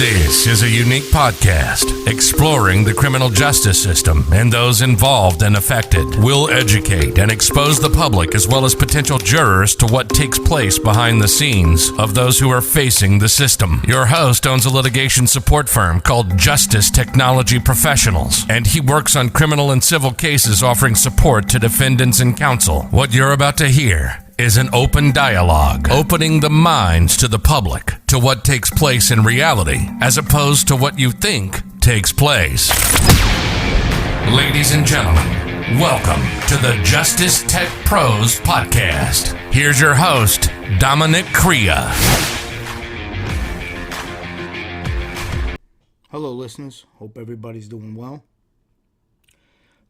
This is a unique podcast exploring the criminal justice system and those involved and affected. We'll educate and expose the public as well as potential jurors to what takes place behind the scenes of those who are facing the system. Your host owns a litigation support firm called Justice Technology Professionals, and he works on criminal and civil cases offering support to defendants and counsel. What you're about to hear is an open dialogue, opening the minds to the public to what takes place in reality, as opposed to what you think takes place. Ladies and gentlemen, welcome to the Justice Tech Pros podcast. Here's your host, Dominic Crea. Hello, listeners. Hope everybody's doing well.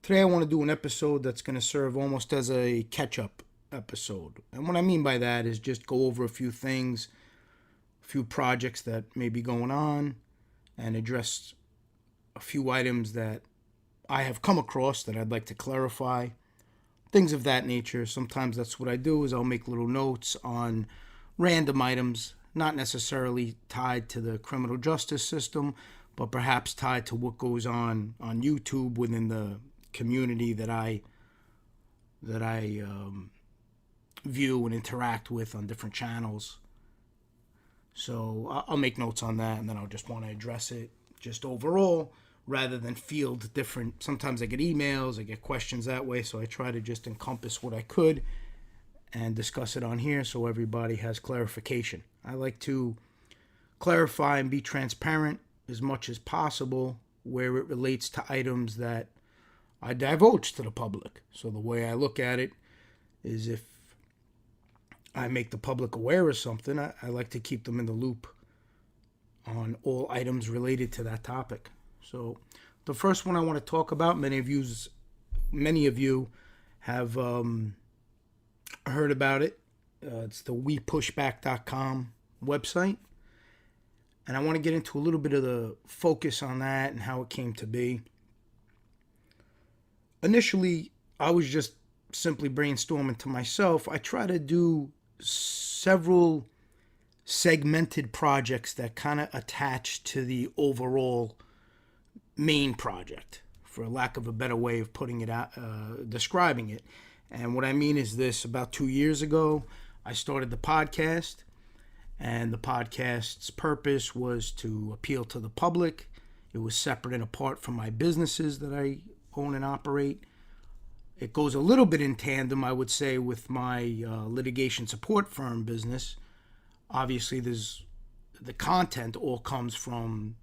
Today I want to do an episode that's going to serve almost as a catch-up episode. And what I mean by that is just go over a few things, a few projects that may be going on, and address a few items that I have come across that I'd like to clarify, things of that nature. Sometimes that's what I do, is I'll make little notes on random items, not necessarily tied to the criminal justice system, but perhaps tied to what goes on YouTube within the community that I view and interact with on different channels. So I'll make notes on that, and then I'll just want to address it just overall rather than field different. Sometimes I get emails, I get questions that way, so I try to just encompass what I could and discuss it on here so everybody has clarification. I like to clarify and be transparent as much as possible where it relates to items that I divulge to the public. So the way I look at it is, if I make the public aware of something, I like to keep them in the loop on all items related to that topic. So the first one I want to talk about, many of you have heard about it. It's the wepushback.com website. And I want to get into a little bit of the focus on that and how it came to be. Initially, I was just simply brainstorming to myself. I try to do several segmented projects that kind of attach to the overall main project, for lack of a better way of putting it out, describing it. And what I mean is this: about 2 years ago, I started the podcast, and the podcast's purpose was to appeal to the public. It was separate and apart from my businesses that I own and operate. It goes a little bit in tandem, I would say, with my litigation support firm business. Obviously, the content all comes from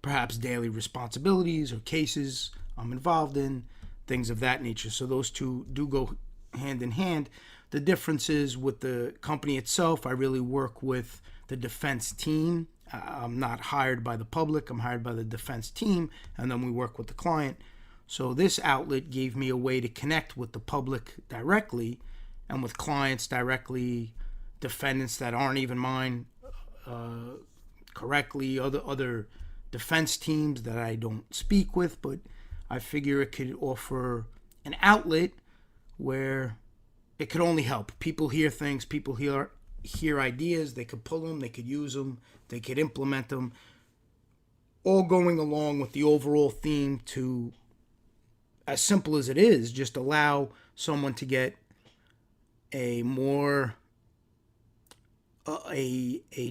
perhaps daily responsibilities or cases I'm involved in, things of that nature. So those two do go hand in hand. The difference is with the company itself, I really work with the defense team. I'm not hired by the public. I'm hired by the defense team, and then we work with the client. So this outlet gave me a way to connect with the public directly and with clients directly, defendants that aren't even mine correctly, other defense teams that I don't speak with, but I figure it could offer an outlet where it could only help. People hear things, people hear ideas, they could pull them, they could use them, they could implement them, all going along with the overall theme to, as simple as it is, just allow someone to get a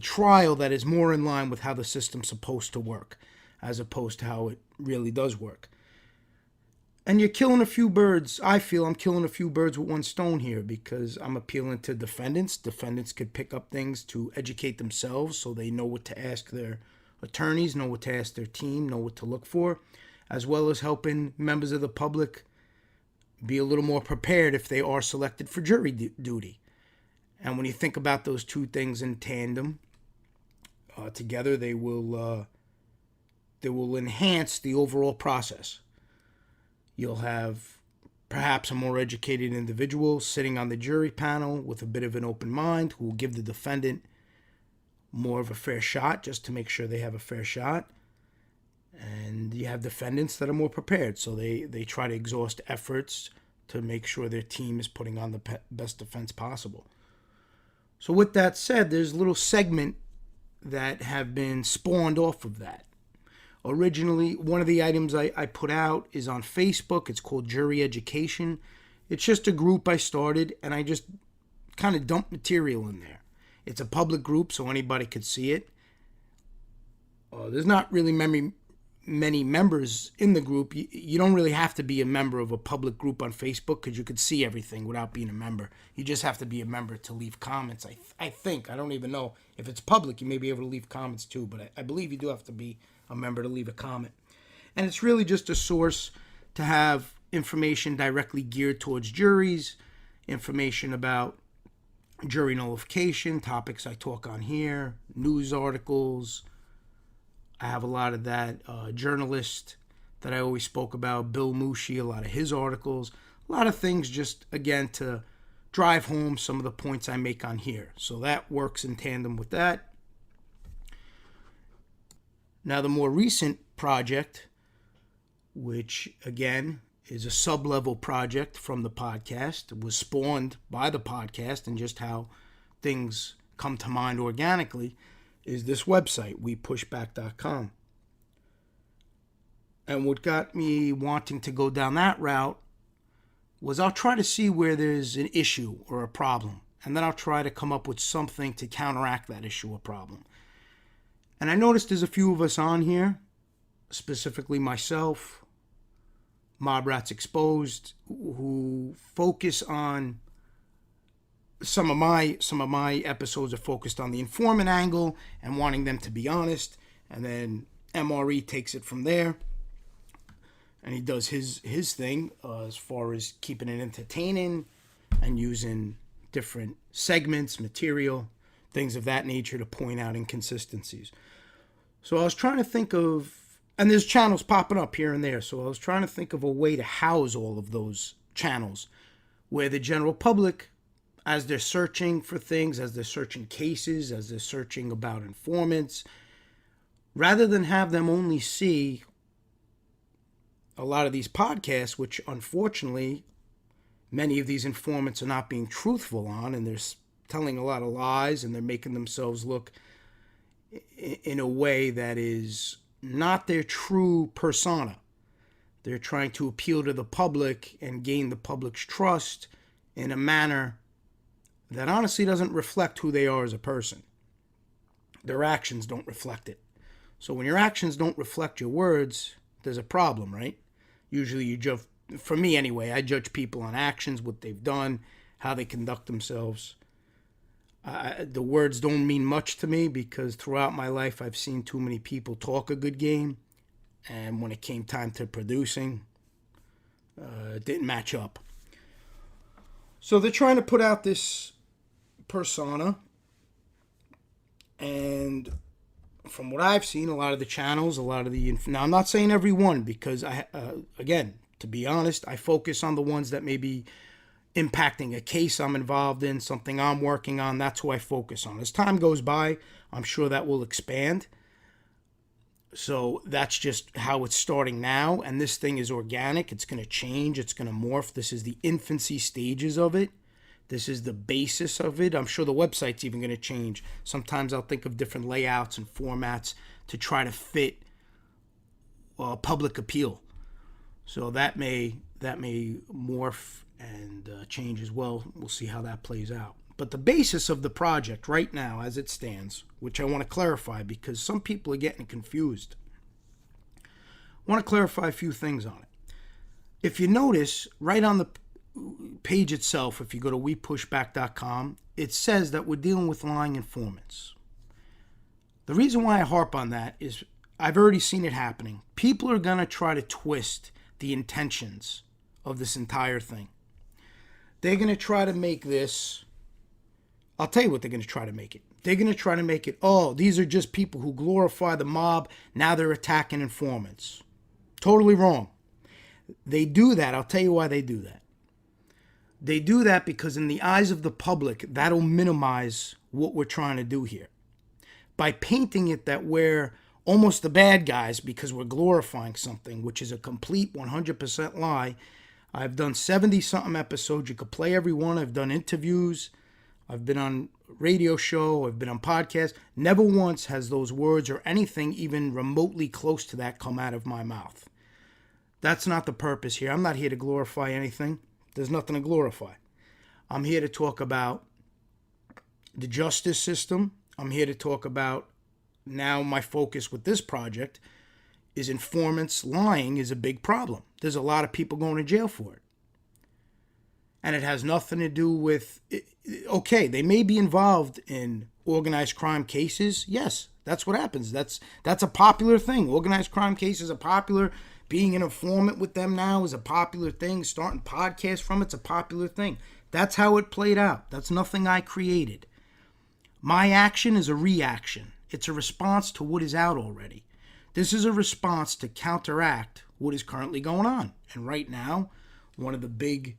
trial that is more in line with how the system's supposed to work, as opposed to how it really does work. And you're killing a few birds. I feel I'm killing a few birds with one stone here, because I'm appealing to defendants. Defendants could pick up things to educate themselves so they know what to ask their attorneys, know what to ask their team, know what to look for, as well as helping members of the public be a little more prepared if they are selected for jury duty. And when you think about those two things in tandem, together, they will enhance the overall process. You'll have perhaps a more educated individual sitting on the jury panel with a bit of an open mind, who will give the defendant more of a fair shot, just to make sure they have a fair shot. And you have defendants that are more prepared, so they try to exhaust efforts to make sure their team is putting on the best defense possible. So with that said, there's a little segment that have been spawned off of that. Originally, one of the items I put out is on Facebook. It's called Jury Education. It's just a group I started, and I just kind of dump material in there. It's a public group, so anybody could see it. There's not really many members in the group. You don't really have to be a member of a public group on Facebook because you could see everything without being a member. You just have to be a member to leave comments. I think. I don't even know. If it's public, you may be able to leave comments too, but I believe you do have to be a member to leave a comment. And it's really just a source to have information directly geared towards juries, information about jury nullification, topics I talk on here, news articles. I have a lot of that. Journalist that I always spoke about, Bill Mushi, a lot of his articles, a lot of things just, again, to drive home some of the points I make on here. So that works in tandem with that. Now, the more recent project, which, again, is a sub-level project from the podcast, was spawned by the podcast and just how things come to mind organically, is this website, wepushback.com. And what got me wanting to go down that route was I'll try to see where there's an issue or a problem, and then I'll try to come up with something to counteract that issue or problem. And I noticed there's a few of us on here, specifically myself, Mob Rats Exposed, who focus on some of my episodes are focused on the informant angle and wanting them to be honest, and then MRE takes it from there, and he does his thing as far as keeping it entertaining and using different segments, material, things of that nature to point out inconsistencies. So I was trying to think of, and there's channels popping up here and there, so I was trying to think of a way to house all of those channels where the general public, as they're searching for things, as they're searching cases, as they're searching about informants, rather than have them only see a lot of these podcasts, which unfortunately many of these informants are not being truthful on, and they're telling a lot of lies, and they're making themselves look in a way that is not their true persona. They're trying to appeal to the public and gain the public's trust in a manner that honestly doesn't reflect who they are as a person. Their actions don't reflect it. So when your actions don't reflect your words, there's a problem, right? Usually you judge, for me anyway, I judge people on actions, what they've done, how they conduct themselves. The words don't mean much to me because throughout my life I've seen too many people talk a good game, and when it came time to producing, it didn't match up. So they're trying to put out this persona, and from what I've seen, a lot of the channels, now I'm not saying every one because again, to be honest, I focus on the ones that may be impacting a case I'm involved in, something I'm working on. That's who I focus on. As time goes by, I'm sure that will expand. So that's just how it's starting now. And this thing is organic. It's going to change. It's going to morph. This is the infancy stages of it. This is the basis of it. I'm sure the website's even going to change. Sometimes I'll think of different layouts and formats to try to fit public appeal. So that may morph and change as well. We'll see how that plays out. But the basis of the project right now as it stands, which I want to clarify because some people are getting confused. I want to clarify a few things on it. If you notice, right on the page itself, if you go to wepushback.com, it says that we're dealing with lying informants. The reason why I harp on that is I've already seen it happening. People are going to try to twist the intentions of this entire thing. They're going to try to make this, I'll tell you what they're going to try to make it. They're going to try to make it, oh, these are just people who glorify the mob, now they're attacking informants. Totally wrong. They do that. I'll tell you why they do that. They do that because in the eyes of the public, that'll minimize what we're trying to do here. By painting it that we're almost the bad guys because we're glorifying something, which is a complete 100% lie. I've done 70-something episodes. You could play every one. I've done interviews. I've been on radio show, I've been on podcasts. Never once has those words or anything even remotely close to that come out of my mouth. That's not the purpose here. I'm not here to glorify anything. There's nothing to glorify. I'm here to talk about the justice system. I'm here to talk about, now my focus with this project is informants lying is a big problem. There's a lot of people going to jail for it. And it has nothing to do with, okay, they may be involved in organized crime cases. Yes, that's what happens. That's a popular thing. Organized crime cases are popular. Being an informant with them now is a popular thing. Starting podcasts from it's a popular thing. That's how it played out. That's nothing I created. My action is a reaction. It's a response to what is out already. This is a response to counteract what is currently going on. And right now, one of the big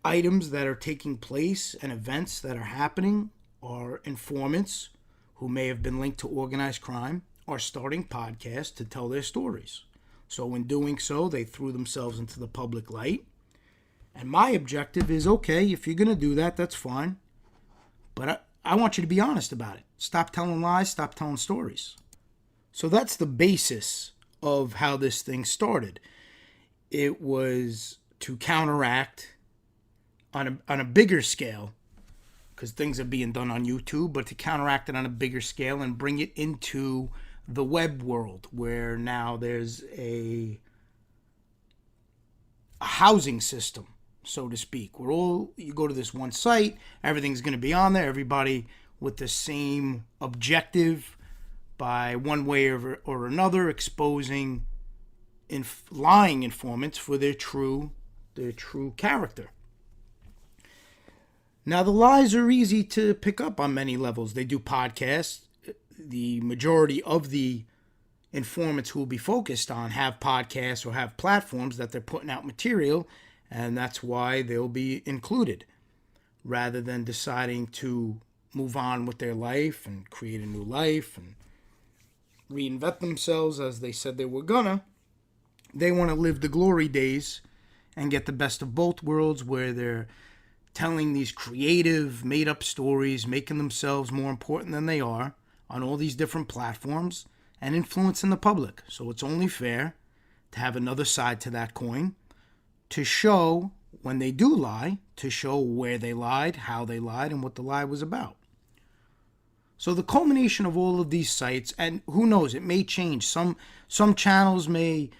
items that are taking place and events that are happening are informants who may have been linked to organized crime are starting podcasts to tell their stories. So in doing so, they threw themselves into the public light. And my objective is, okay, if you're going to do that, that's fine. But I want you to be honest about it. Stop telling lies, stop telling stories. So that's the basis of how this thing started. It was to counteract on a bigger scale, because things are being done on YouTube, but to counteract it on a bigger scale and bring it into the web world, where now there's a housing system, so to speak, where you go to this one site, everything's going to be on there, everybody with the same objective, by one way or another, exposing lying informants for their true character. Now, the lies are easy to pick up on many levels. They do podcasts. The majority of the informants who will be focused on have podcasts or have platforms that they're putting out material, and that's why they'll be included, rather than deciding to move on with their life and create a new life and reinvent themselves as they said they were gonna. They want to live the glory days and get the best of both worlds, where they're telling these creative, made-up stories, making themselves more important than they are on all these different platforms and influencing the public. So it's only fair to have another side to that coin, to show when they do lie, to show where they lied, how they lied, and what the lie was about. So the culmination of all of these sites, and who knows, it may change. Some channels may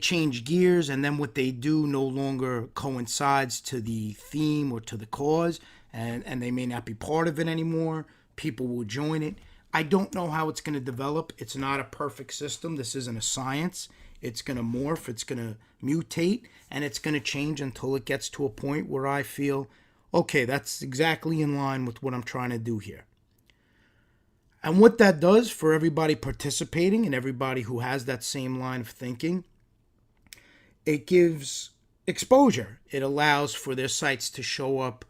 change gears, and then what they do no longer coincides to the theme or to the cause, and they may not be part of it anymore. People will join it. I don't know how it's going to develop. It's not a perfect system. This isn't a science. It's going to morph, it's going to mutate, and it's going to change until it gets to a point where I feel, okay, that's exactly in line with what I'm trying to do here. And what that does for everybody participating and everybody who has that same line of thinking, it gives exposure. It allows for their sites to show up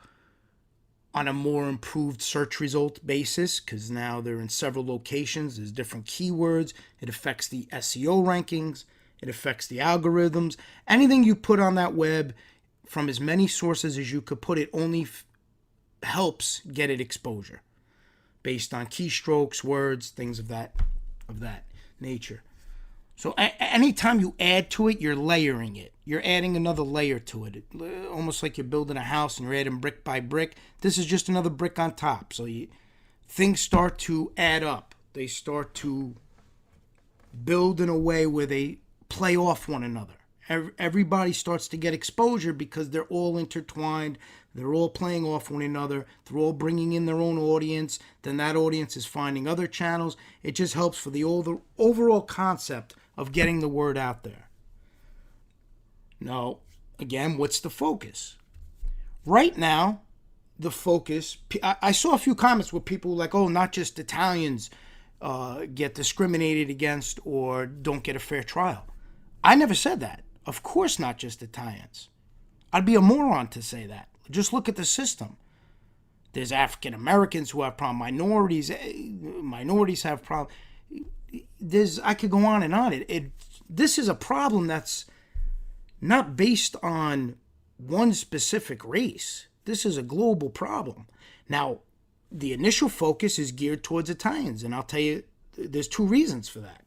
on a more improved search result basis, because now they're in several locations. There's different keywords. It affects the SEO rankings. It affects the algorithms. Anything you put on that web from as many sources as you could put, it only helps get it exposure based on keystrokes, words, things of that nature. So anytime you add to it, you're layering it. You're adding another layer to it. Almost like you're building a house and you're adding brick by brick. This is just another brick on top. So things start to add up. They start to build in a way where they play off one another. Everybody starts to get exposure because they're all intertwined. They're all playing off one another. They're all bringing in their own audience. Then that audience is finding other channels. It just helps for the overall concept of getting the word out there. Now, again, what's the focus? Right now, the focus, I saw a few comments where people were like, oh, not just Italians get discriminated against or don't get a fair trial. I never said that. Of course not just Italians. I'd be a moron to say that. Just look at the system. There's African Americans who have problems. Minorities have problems. I could go on and on. This is a problem that's not based on one specific race. This is a global problem. Now, the initial focus is geared towards Italians, and I'll tell you, there's two reasons for that.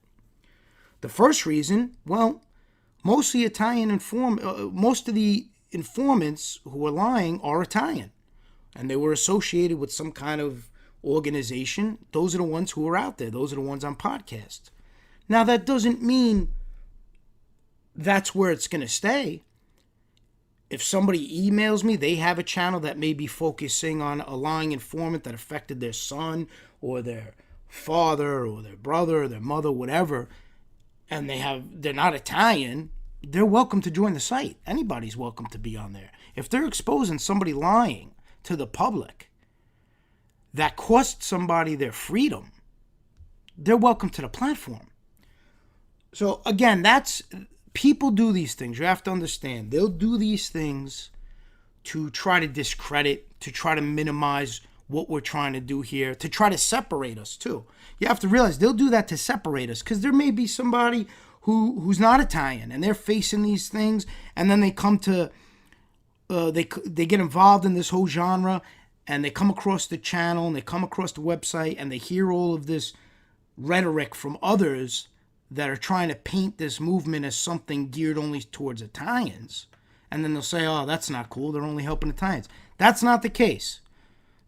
The first reason, well, most of the informants who are lying are Italian, and they were associated with some kind of organization. Those are the ones who are out there. Those are the ones on podcasts. Now, that doesn't mean that's where it's going to stay. If somebody emails me, they have a channel that may be focusing on a lying informant that affected their son or their father or their brother or their mother, whatever, and they're not Italian, they're welcome to join the site. Anybody's welcome to be on there. If they're exposing somebody lying to the public that cost somebody their freedom, they're welcome to the platform. So again, people do these things. You have to understand. They'll do these things to try to discredit, to try to minimize what we're trying to do here, to try to separate us too. You have to realize they'll do that to separate us, because there may be somebody who's not Italian and they're facing these things, and then they come to they get involved in this whole genre, and they come across the channel and they come across the website and they hear all of this rhetoric from others that are trying to paint this movement as something geared only towards Italians. And then they'll say, oh, that's not cool. They're only helping Italians. That's not the case.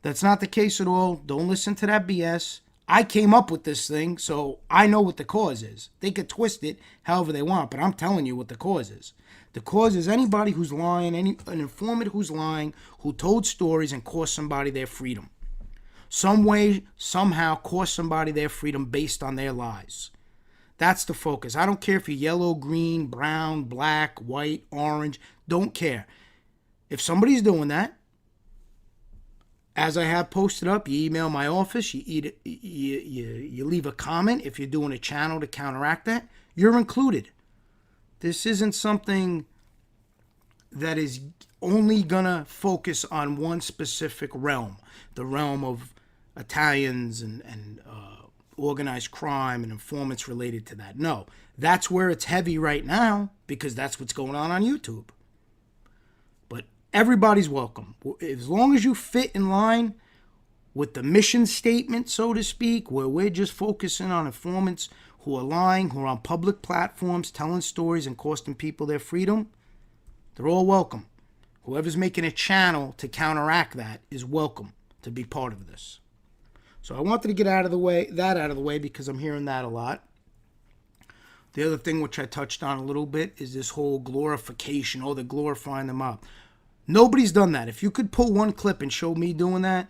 That's not the case at all. Don't listen to that BS. I came up with this thing, so I know what the cause is. They could twist it however they want, but I'm telling you what the cause is. The cause is anybody who's lying, an informant who's lying, who told stories and cost somebody their freedom. Some way, somehow, cost somebody their freedom based on their lies. That's the focus. I don't care if you're yellow, green, brown, black, white, orange. Don't care. If somebody's doing that, as I have posted up, you email my office, you leave a comment. If you're doing a channel to counteract that, you're included. This isn't something that is only going to focus on one specific realm, the realm of Italians and organized crime and informants related to that. No, that's where it's heavy right now, because that's what's going on YouTube. But everybody's welcome. As long as you fit in line with the mission statement, so to speak, where we're just focusing on informants who are lying, who are on public platforms, telling stories and costing people their freedom, they're all welcome. Whoever's making a channel to counteract that is welcome to be part of this. So I wanted to get that out of the way because I'm hearing that a lot. The other thing which I touched on a little bit is this whole glorification. Oh, they're glorifying the mob. Nobody's done that. If you could pull one clip and show me doing that,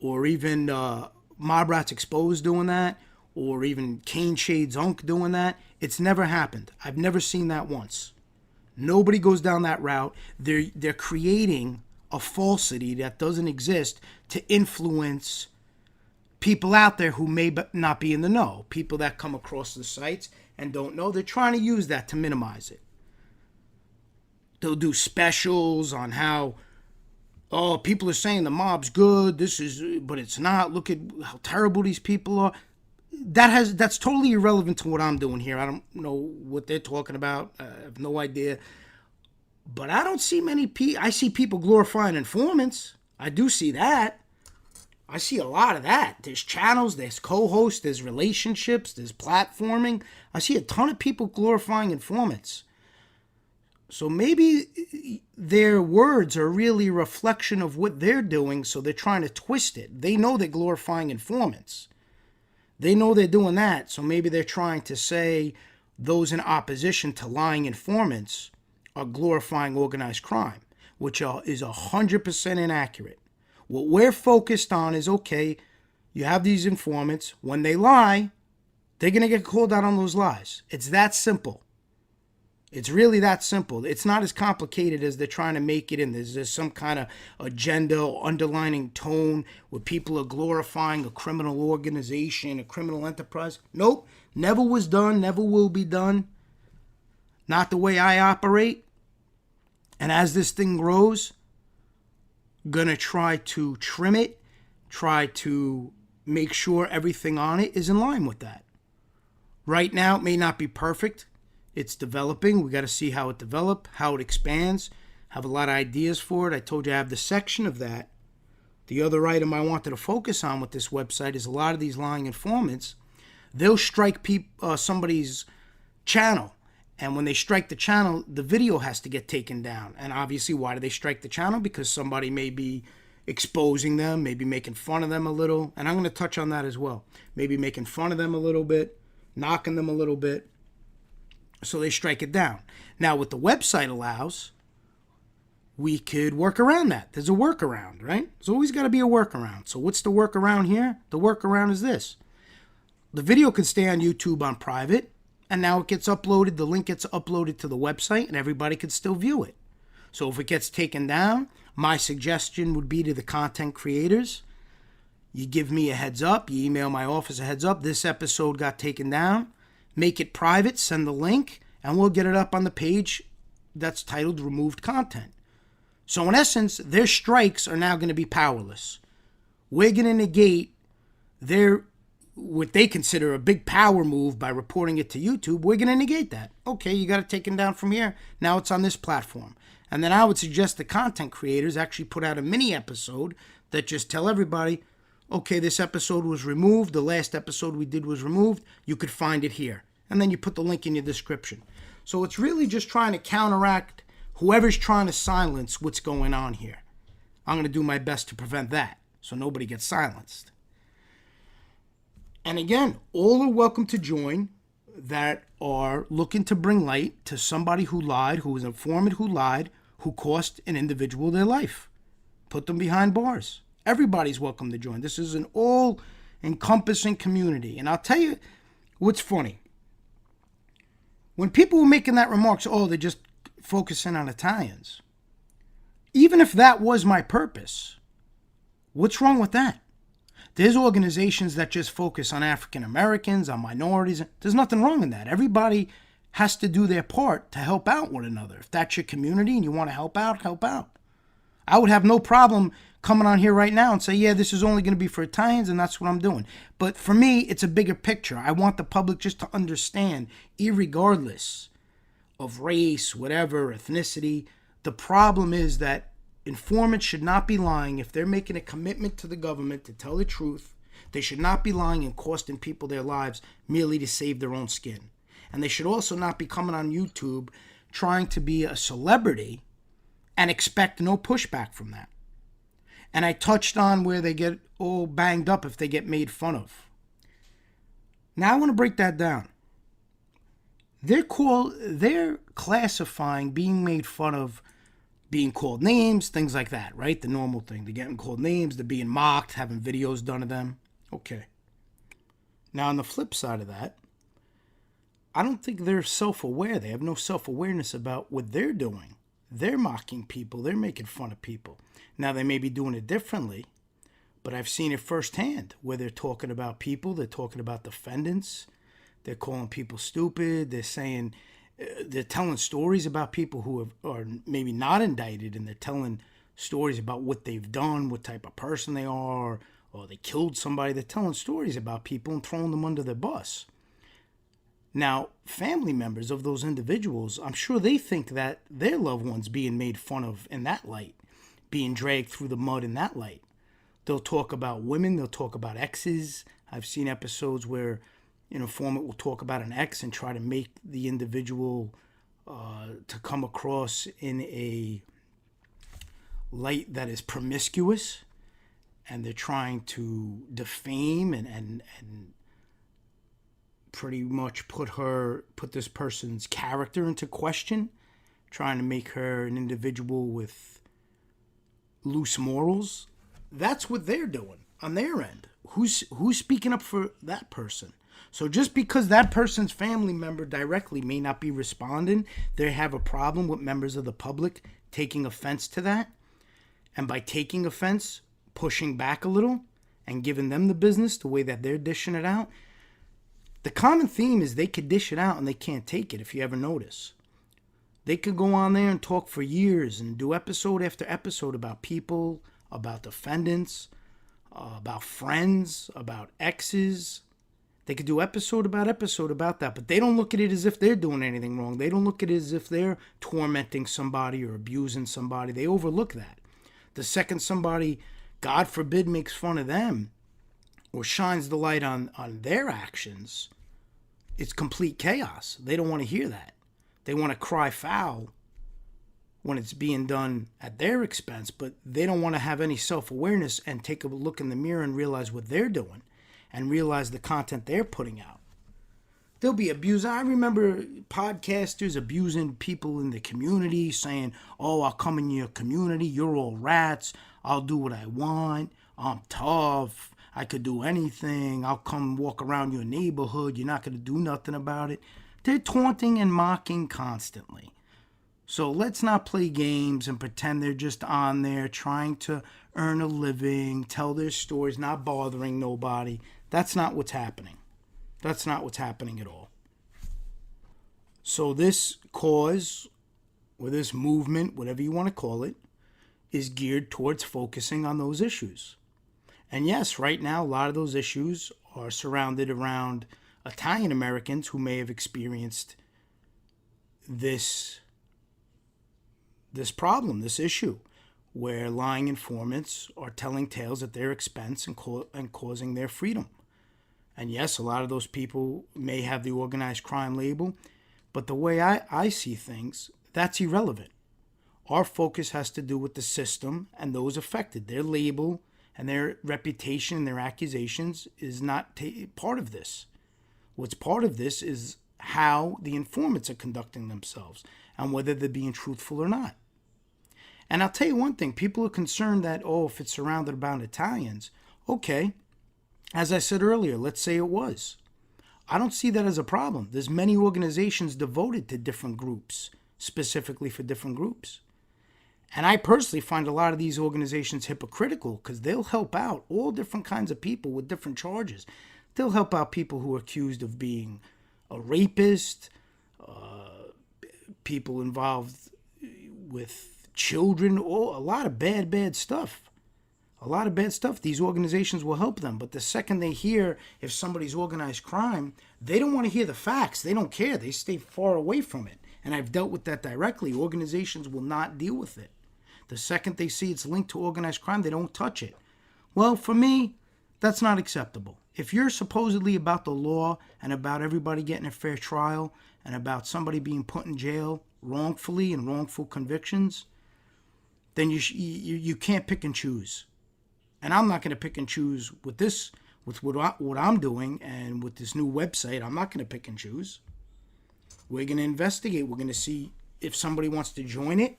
or even Mob Rats Exposed doing that, or even Kane Shades Unk doing that, it's never happened. I've never seen that once. Nobody goes down that route. They're creating a falsity that doesn't exist to influence people out there who may not be in the know. People that come across the sites and don't know, they're trying to use that to minimize it. They'll do specials on how, oh, people are saying the mob's good, but it's not. Look at how terrible these people are. That's totally irrelevant to what I'm doing here. I don't know what they're talking about. I have no idea. But I don't see many people. I see people glorifying informants. I do see that. I see a lot of that. There's channels, there's co-hosts, there's relationships, there's platforming. I see a ton of people glorifying informants. So maybe their words are really a reflection of what they're doing, so they're trying to twist it. They know they're glorifying informants. They know they're doing that, so maybe they're trying to say those in opposition to lying informants are glorifying organized crime, which is 100% inaccurate. What we're focused on is, okay, you have these informants. When they lie, they're going to get called out on those lies. It's that simple. It's really that simple. It's not as complicated as they're trying to make it in. There's some kind of agenda or underlining tone where people are glorifying a criminal organization, a criminal enterprise. Nope, never was done, never will be done. Not the way I operate. And as this thing grows, gonna try to trim it, try to make sure everything on it is in line with that. Right now, it may not be perfect. It's developing. We got to see how it develops, how it expands, have a lot of ideas for it. I told you I have the section of that. The other item I wanted to focus on with this website is a lot of these lying informants, they'll strike somebody's channel. And when they strike the channel, the video has to get taken down. And obviously, why do they strike the channel? Because somebody may be exposing them, maybe making fun of them a little. And I'm going to touch on that as well. Maybe making fun of them a little bit, knocking them a little bit. So they strike it down. Now, what the website allows, we could work around that. There's a workaround, right? There's always got to be a workaround. So what's the workaround here? The workaround is this. The video could stay on YouTube on private, and now it gets uploaded. The link gets uploaded to the website, and everybody could still view it. So if it gets taken down, my suggestion would be to the content creators, you give me a heads up, you email my office a heads up, this episode got taken down, make it private, send the link, and we'll get it up on the page that's titled Removed Content. So in essence, their strikes are now going to be powerless. We're going to negate what they consider a big power move by reporting it to YouTube. We're going to negate that. Okay, you got it taken down from here. Now it's on this platform. And then I would suggest the content creators actually put out a mini episode that just tell everybody, okay, this episode was removed. The last episode we did was removed. You could find it here. And then you put the link in your description. So it's really just trying to counteract whoever's trying to silence what's going on here. I'm going to do my best to prevent that so nobody gets silenced. And again, all are welcome to join that are looking to bring light to somebody who lied, who was an informant who lied, who cost an individual their life. Put them behind bars. Everybody's welcome to join. This is an all-encompassing community. And I'll tell you what's funny. When people were making that remarks, they're just focusing on Italians. Even if that was my purpose, what's wrong with that? There's organizations that just focus on African Americans, on minorities. There's nothing wrong in that. Everybody has to do their part to help out one another. If that's your community and you want to help out, help out. I would have no problem coming on here right now and say, yeah, this is only going to be for Italians, and that's what I'm doing. But for me, it's a bigger picture. I want the public just to understand, irregardless of race, whatever, ethnicity, the problem is that informants should not be lying. If they're making a commitment to the government to tell the truth, they should not be lying and costing people their lives merely to save their own skin. And they should also not be coming on YouTube trying to be a celebrity and expect no pushback from that. And I touched on where they get all banged up if they get made fun of. Now I want to break that down. They're classifying being made fun of, being called names, things like that, right? The normal thing. They're getting called names, they're being mocked, having videos done of them. Okay. Now on the flip side of that, I don't think they're self-aware. They have no self-awareness about what they're doing. They're mocking people. They're making fun of people. Now, they may be doing it differently, but I've seen it firsthand where they're talking about people. They're talking about defendants. They're calling people stupid. They're saying, they're telling stories about people who are maybe not indicted, and they're telling stories about what they've done, what type of person they are, or they killed somebody. They're telling stories about people and throwing them under the bus. Now, family members of those individuals, I'm sure they think that their loved ones being made fun of in that light, being dragged through the mud in that light. They'll talk about women, they'll talk about exes. I've seen episodes where an informant will talk about an ex and try to make the individual to come across in a light that is promiscuous, and they're trying to defame and pretty much put this person's character into question, trying to make her an individual with loose morals. That's what they're doing on their end. Who's speaking up for that person? So just because that person's family member directly may not be responding, they have a problem with members of the public taking offense to that. And by taking offense, pushing back a little and giving them the business the way that they're dishing it out. The common theme is they could dish it out and they can't take it, if you ever notice. They could go on there and talk for years and do episode after episode about people, about defendants, about friends, about exes. They could do episode about that, but they don't look at it as if they're doing anything wrong. They don't look at it as if they're tormenting somebody or abusing somebody. They overlook that. The second somebody, God forbid, makes fun of them or shines the light on their actions, it's complete chaos. They don't want to hear that. They want to cry foul when it's being done at their expense, but they don't want to have any self-awareness and take a look in the mirror and realize what they're doing and realize the content they're putting out. They'll be abused. I remember podcasters abusing people in the community, saying, oh, I'll come in your community, you're all rats, I'll do what I want, I'm tough, I could do anything, I'll come walk around your neighborhood, you're not going to do nothing about it. They're taunting and mocking constantly. So let's not play games and pretend they're just on there trying to earn a living, tell their stories, not bothering nobody. That's not what's happening. That's not what's happening at all. So this cause, or this movement, whatever you want to call it, is geared towards focusing on those issues. And yes, right now, a lot of those issues are surrounded around Italian Americans who may have experienced this problem, this issue, where lying informants are telling tales at their expense and causing their freedom. And yes, a lot of those people may have the organized crime label, but the way I see things, that's irrelevant. Our focus has to do with the system and those affected. Their label and their reputation and their accusations is not part of this. What's part of this is how the informants are conducting themselves and whether they're being truthful or not. And I'll tell you one thing, people are concerned that, if it's surrounded about Italians, okay, as I said earlier, let's say it was. I don't see that as a problem. There's many organizations devoted to different groups, specifically for different groups. And I personally find a lot of these organizations hypocritical because they'll help out all different kinds of people with different charges. They'll help out people who are accused of being a rapist, people involved with children, a lot of bad stuff. A lot of bad stuff. These organizations will help them. But the second they hear if somebody's organized crime, they don't want to hear the facts. They don't care. They stay far away from it. And I've dealt with that directly. Organizations will not deal with it. The second they see it's linked to organized crime, they don't touch it. Well, for me, that's not acceptable. If you're supposedly about the law and about everybody getting a fair trial and about somebody being put in jail wrongfully and wrongful convictions, then you can't pick and choose. And I'm not going to pick and choose with this, with what I'm doing and with this new website. I'm not going to pick and choose. We're going to investigate. We're going to see if somebody wants to join it.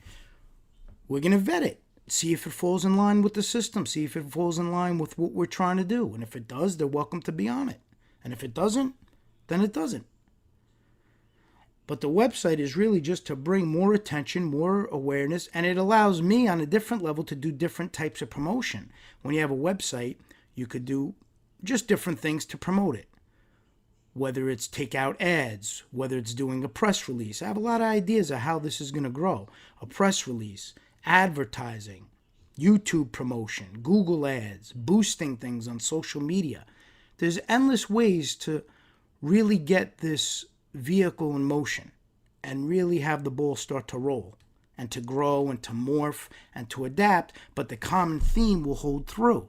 We're going to vet it. See if it falls in line with the system. See if it falls in line with what we're trying to do. And if it does, they're welcome to be on it. And if it doesn't, then it doesn't. But the website is really just to bring more attention, more awareness, and it allows me on a different level to do different types of promotion. When you have a website, you could do just different things to promote it. Whether it's take out ads, whether it's doing a press release. I have a lot of ideas of how this is going to grow. A press release, advertising, YouTube promotion, Google ads, boosting things on social media. There's endless ways to really get this vehicle in motion and really have the ball start to roll and to grow and to morph and to adapt, but the common theme will hold through.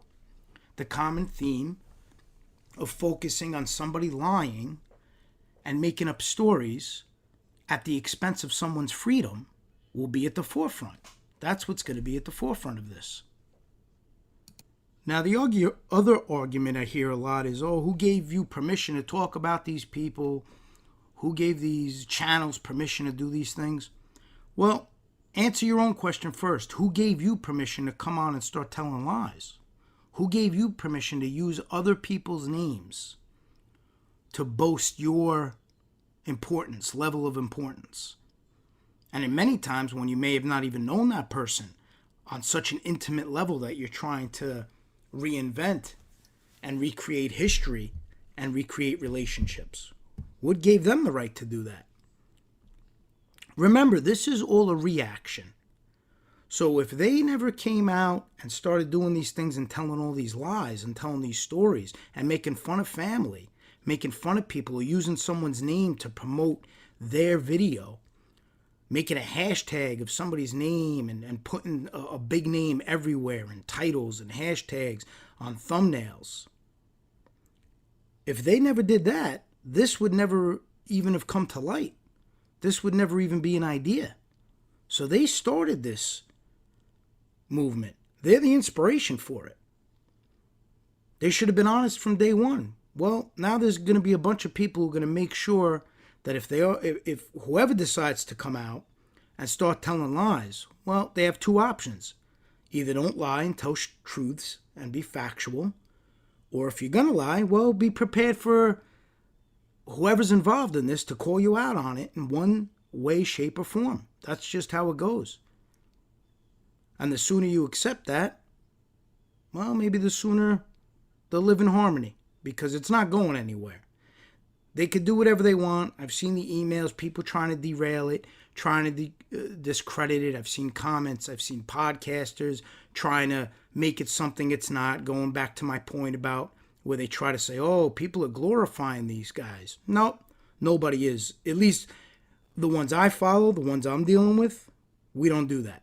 The common theme of focusing on somebody lying and making up stories at the expense of someone's freedom will be at the forefront. That's what's going to be at the forefront of this. Now, the other argument I hear a lot is, who gave you permission to talk about these people? Who gave these channels permission to do these things? Well, answer your own question first. Who gave you permission to come on and start telling lies? Who gave you permission to use other people's names to boast your importance, level of importance? And in many times when you may have not even known that person on such an intimate level that you're trying to reinvent and recreate history and recreate relationships. What gave them the right to do that? Remember, this is all a reaction. So if they never came out and started doing these things and telling all these lies and telling these stories and making fun of family, making fun of people or using someone's name to promote their video, making a hashtag of somebody's name and putting a big name everywhere and titles and hashtags on thumbnails. If they never did that, this would never even have come to light. This would never even be an idea. So they started this movement. They're the inspiration for it. They should have been honest from day one. Well, now there's going to be a bunch of people who are going to make sure that if whoever decides to come out and start telling lies, well, they have two options. Either don't lie and tell truths and be factual, or if you're going to lie, well, be prepared for whoever's involved in this to call you out on it in one way, shape, or form. That's just how it goes. And the sooner you accept that, well, maybe the sooner they'll live in harmony, because it's not going anywhere. They could do whatever they want. I've seen the emails, people trying to derail it, trying to discredit it. I've seen comments. I've seen podcasters trying to make it something it's not, going back to my point about where they try to say, oh, people are glorifying these guys. No, nobody is. At least the ones I follow, the ones I'm dealing with, we don't do that.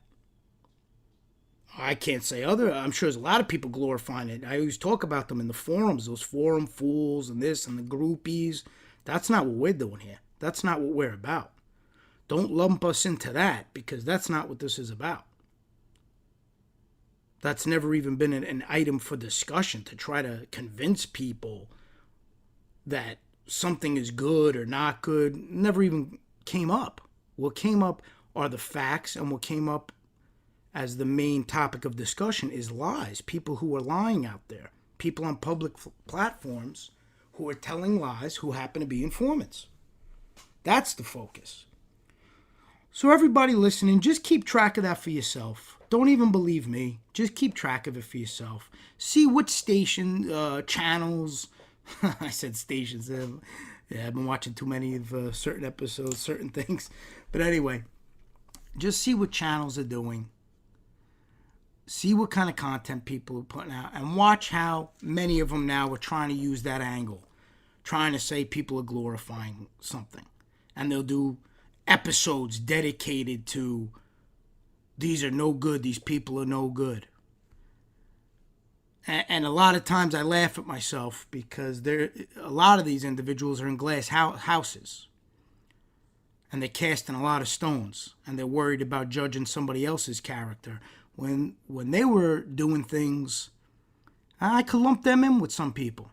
I can't say other. I'm sure there's a lot of people glorifying it. I always talk about them in the forums, those forum fools and this and the groupies. That's not what we're doing here. That's not what we're about. Don't lump us into that, because that's not what this is about. That's never even been an item for discussion, to try to convince people that something is good or not good. Never even came up. What came up are the facts, and what came up as the main topic of discussion is lies. People who are lying out there. People on public platforms who are telling lies, who happen to be informants. That's the focus. So everybody listening, just keep track of that for yourself. Don't even believe me. Just keep track of it for yourself. See what station, channels, I said stations. Yeah, I've been watching too many of certain episodes, certain things. But anyway, just see what channels are doing. See what kind of content people are putting out, and watch how many of them now are trying to use that angle, trying to say people are glorifying something. And they'll do episodes dedicated to, these are no good, these people are no good. And a lot of times I laugh at myself, because a lot of these individuals are in glass houses. And they're casting a lot of stones, and they're worried about judging somebody else's character. When they were doing things, I could lump them in with some people.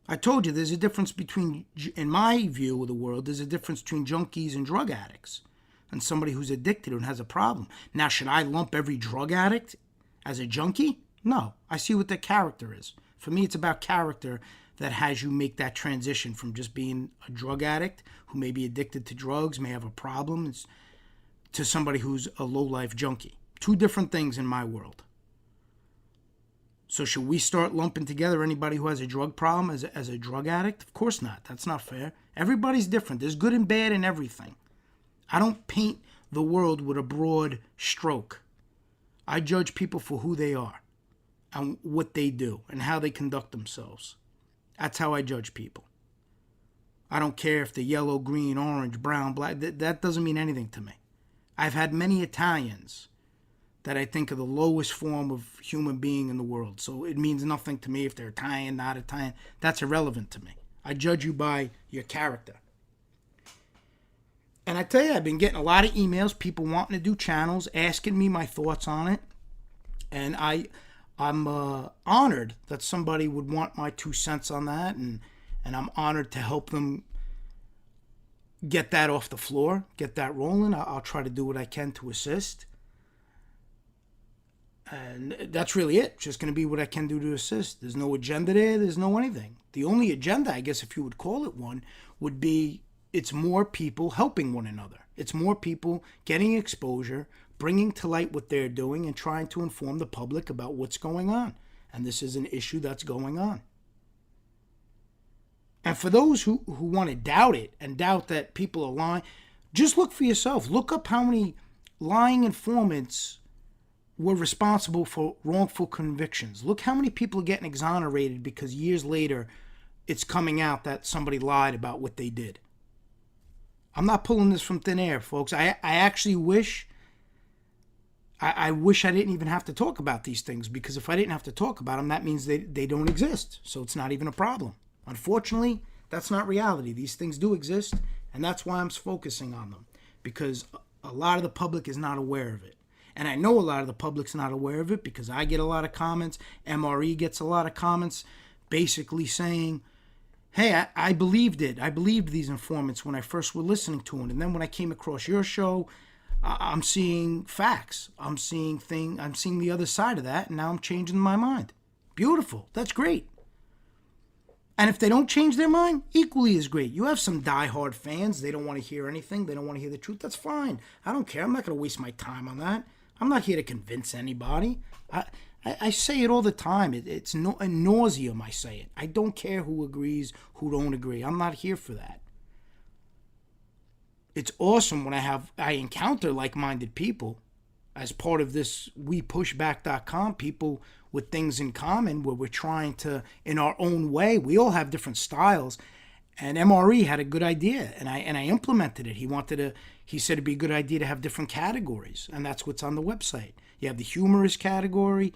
I told you there's a difference between, in my view of the world, there's a difference between junkies and drug addicts and somebody who's addicted and has a problem. Now, should I lump every drug addict as a junkie? No. I see what their character is. For me, it's about character that has you make that transition from just being a drug addict who may be addicted to drugs, may have a problem, to somebody who's a low-life junkie. Two different things in my world. So should we start lumping together anybody who has a drug problem as a drug addict? Of course not. That's not fair. Everybody's different. There's good and bad in everything. I don't paint the world with a broad stroke. I judge people for who they are and what they do and how they conduct themselves. That's how I judge people. I don't care if they're yellow, green, orange, brown, black. That doesn't mean anything to me. I've had many Italians that I think are the lowest form of human being in the world. So it means nothing to me if they're Italian, not Italian. That's irrelevant to me. I judge you by your character. And I tell you, I've been getting a lot of emails, people wanting to do channels, asking me my thoughts on it. And I'm honored that somebody would want my 2 cents on that. And I'm honored to help them get that off the floor, get that rolling. I'll try to do what I can to assist. And that's really it. Just going to be what I can do to assist. There's no agenda there. There's no anything. The only agenda, I guess if you would call it one, would be it's more people helping one another. It's more people getting exposure, bringing to light what they're doing, and trying to inform the public about what's going on. And this is an issue that's going on. And for those who want to doubt it and doubt that people are lying, just look for yourself. Look up how many lying informants were responsible for wrongful convictions. Look how many people are getting exonerated because years later it's coming out that somebody lied about what they did. I'm not pulling this from thin air, folks. I actually wish I wish I didn't even have to talk about these things, because if I didn't have to talk about them, that means they don't exist. So it's not even a problem. Unfortunately, that's not reality. These things do exist, and that's why I'm focusing on them, because a lot of the public is not aware of it. And I know a lot of the public's not aware of it because I get a lot of comments. MRE gets a lot of comments basically saying, hey, I believed it. I believed these informants when I first were listening to them. And then when I came across your show, I'm seeing facts. I'm seeing the other side of that, and now I'm changing my mind. Beautiful. That's great. And if they don't change their mind, equally as great. You have some diehard fans. They don't want to hear anything. They don't want to hear the truth. That's fine. I don't care. I'm not going to waste my time on that. I'm not here to convince anybody. I say it all the time. It's a nauseum, I say it. I don't care who agrees, who don't agree. I'm not here for that. It's awesome when I encounter like-minded people as part of this WePushBack.com, people with things in common where we're trying to, in our own way, we all have different styles. And MRE had a good idea, and I implemented it. He said it'd be a good idea to have different categories, and that's what's on the website. You have the humorous category,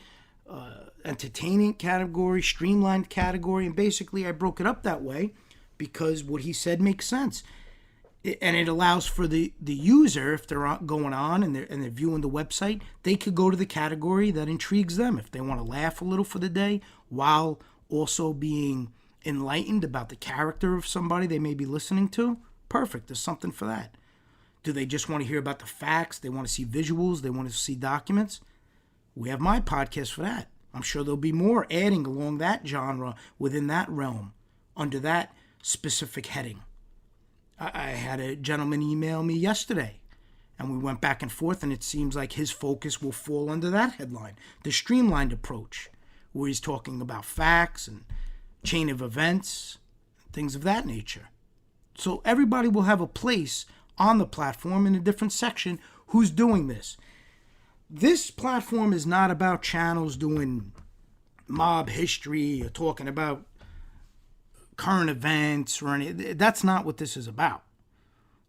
entertaining category, streamlined category, and basically I broke it up that way because what he said makes sense. And it allows for the user, if they're going on and they're viewing the website, they could go to the category that intrigues them. If they want to laugh a little for the day while also being enlightened about the character of somebody they may be listening to, perfect. There's something for that. Do they just want to hear about the facts? They want to see visuals? They want to see documents? We have my podcast for that. I'm sure there'll be more adding along that genre within that realm under that specific heading. I had a gentleman email me yesterday, and we went back and forth, and it seems like his focus will fall under that headline, the streamlined approach, where he's talking about facts and chain of events, things of that nature. So everybody will have a place on the platform in a different section who's doing this. This platform is not about channels doing mob history or talking about current events or anything. That's not what this is about.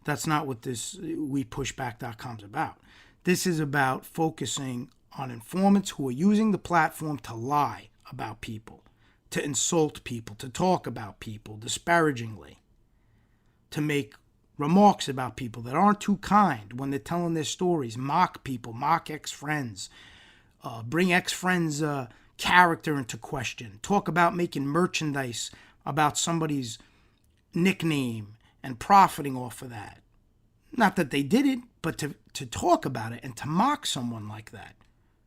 That's not what this WePushBack.com is about. This is about focusing on informants who are using the platform to lie about people, to insult people, to talk about people disparagingly, to make remarks about people that aren't too kind when they're telling their stories, mock people, mock ex-friends, bring ex-friends' character into question, talk about making merchandise about somebody's nickname and profiting off of that. Not that they did it, but to talk about it and to mock someone like that.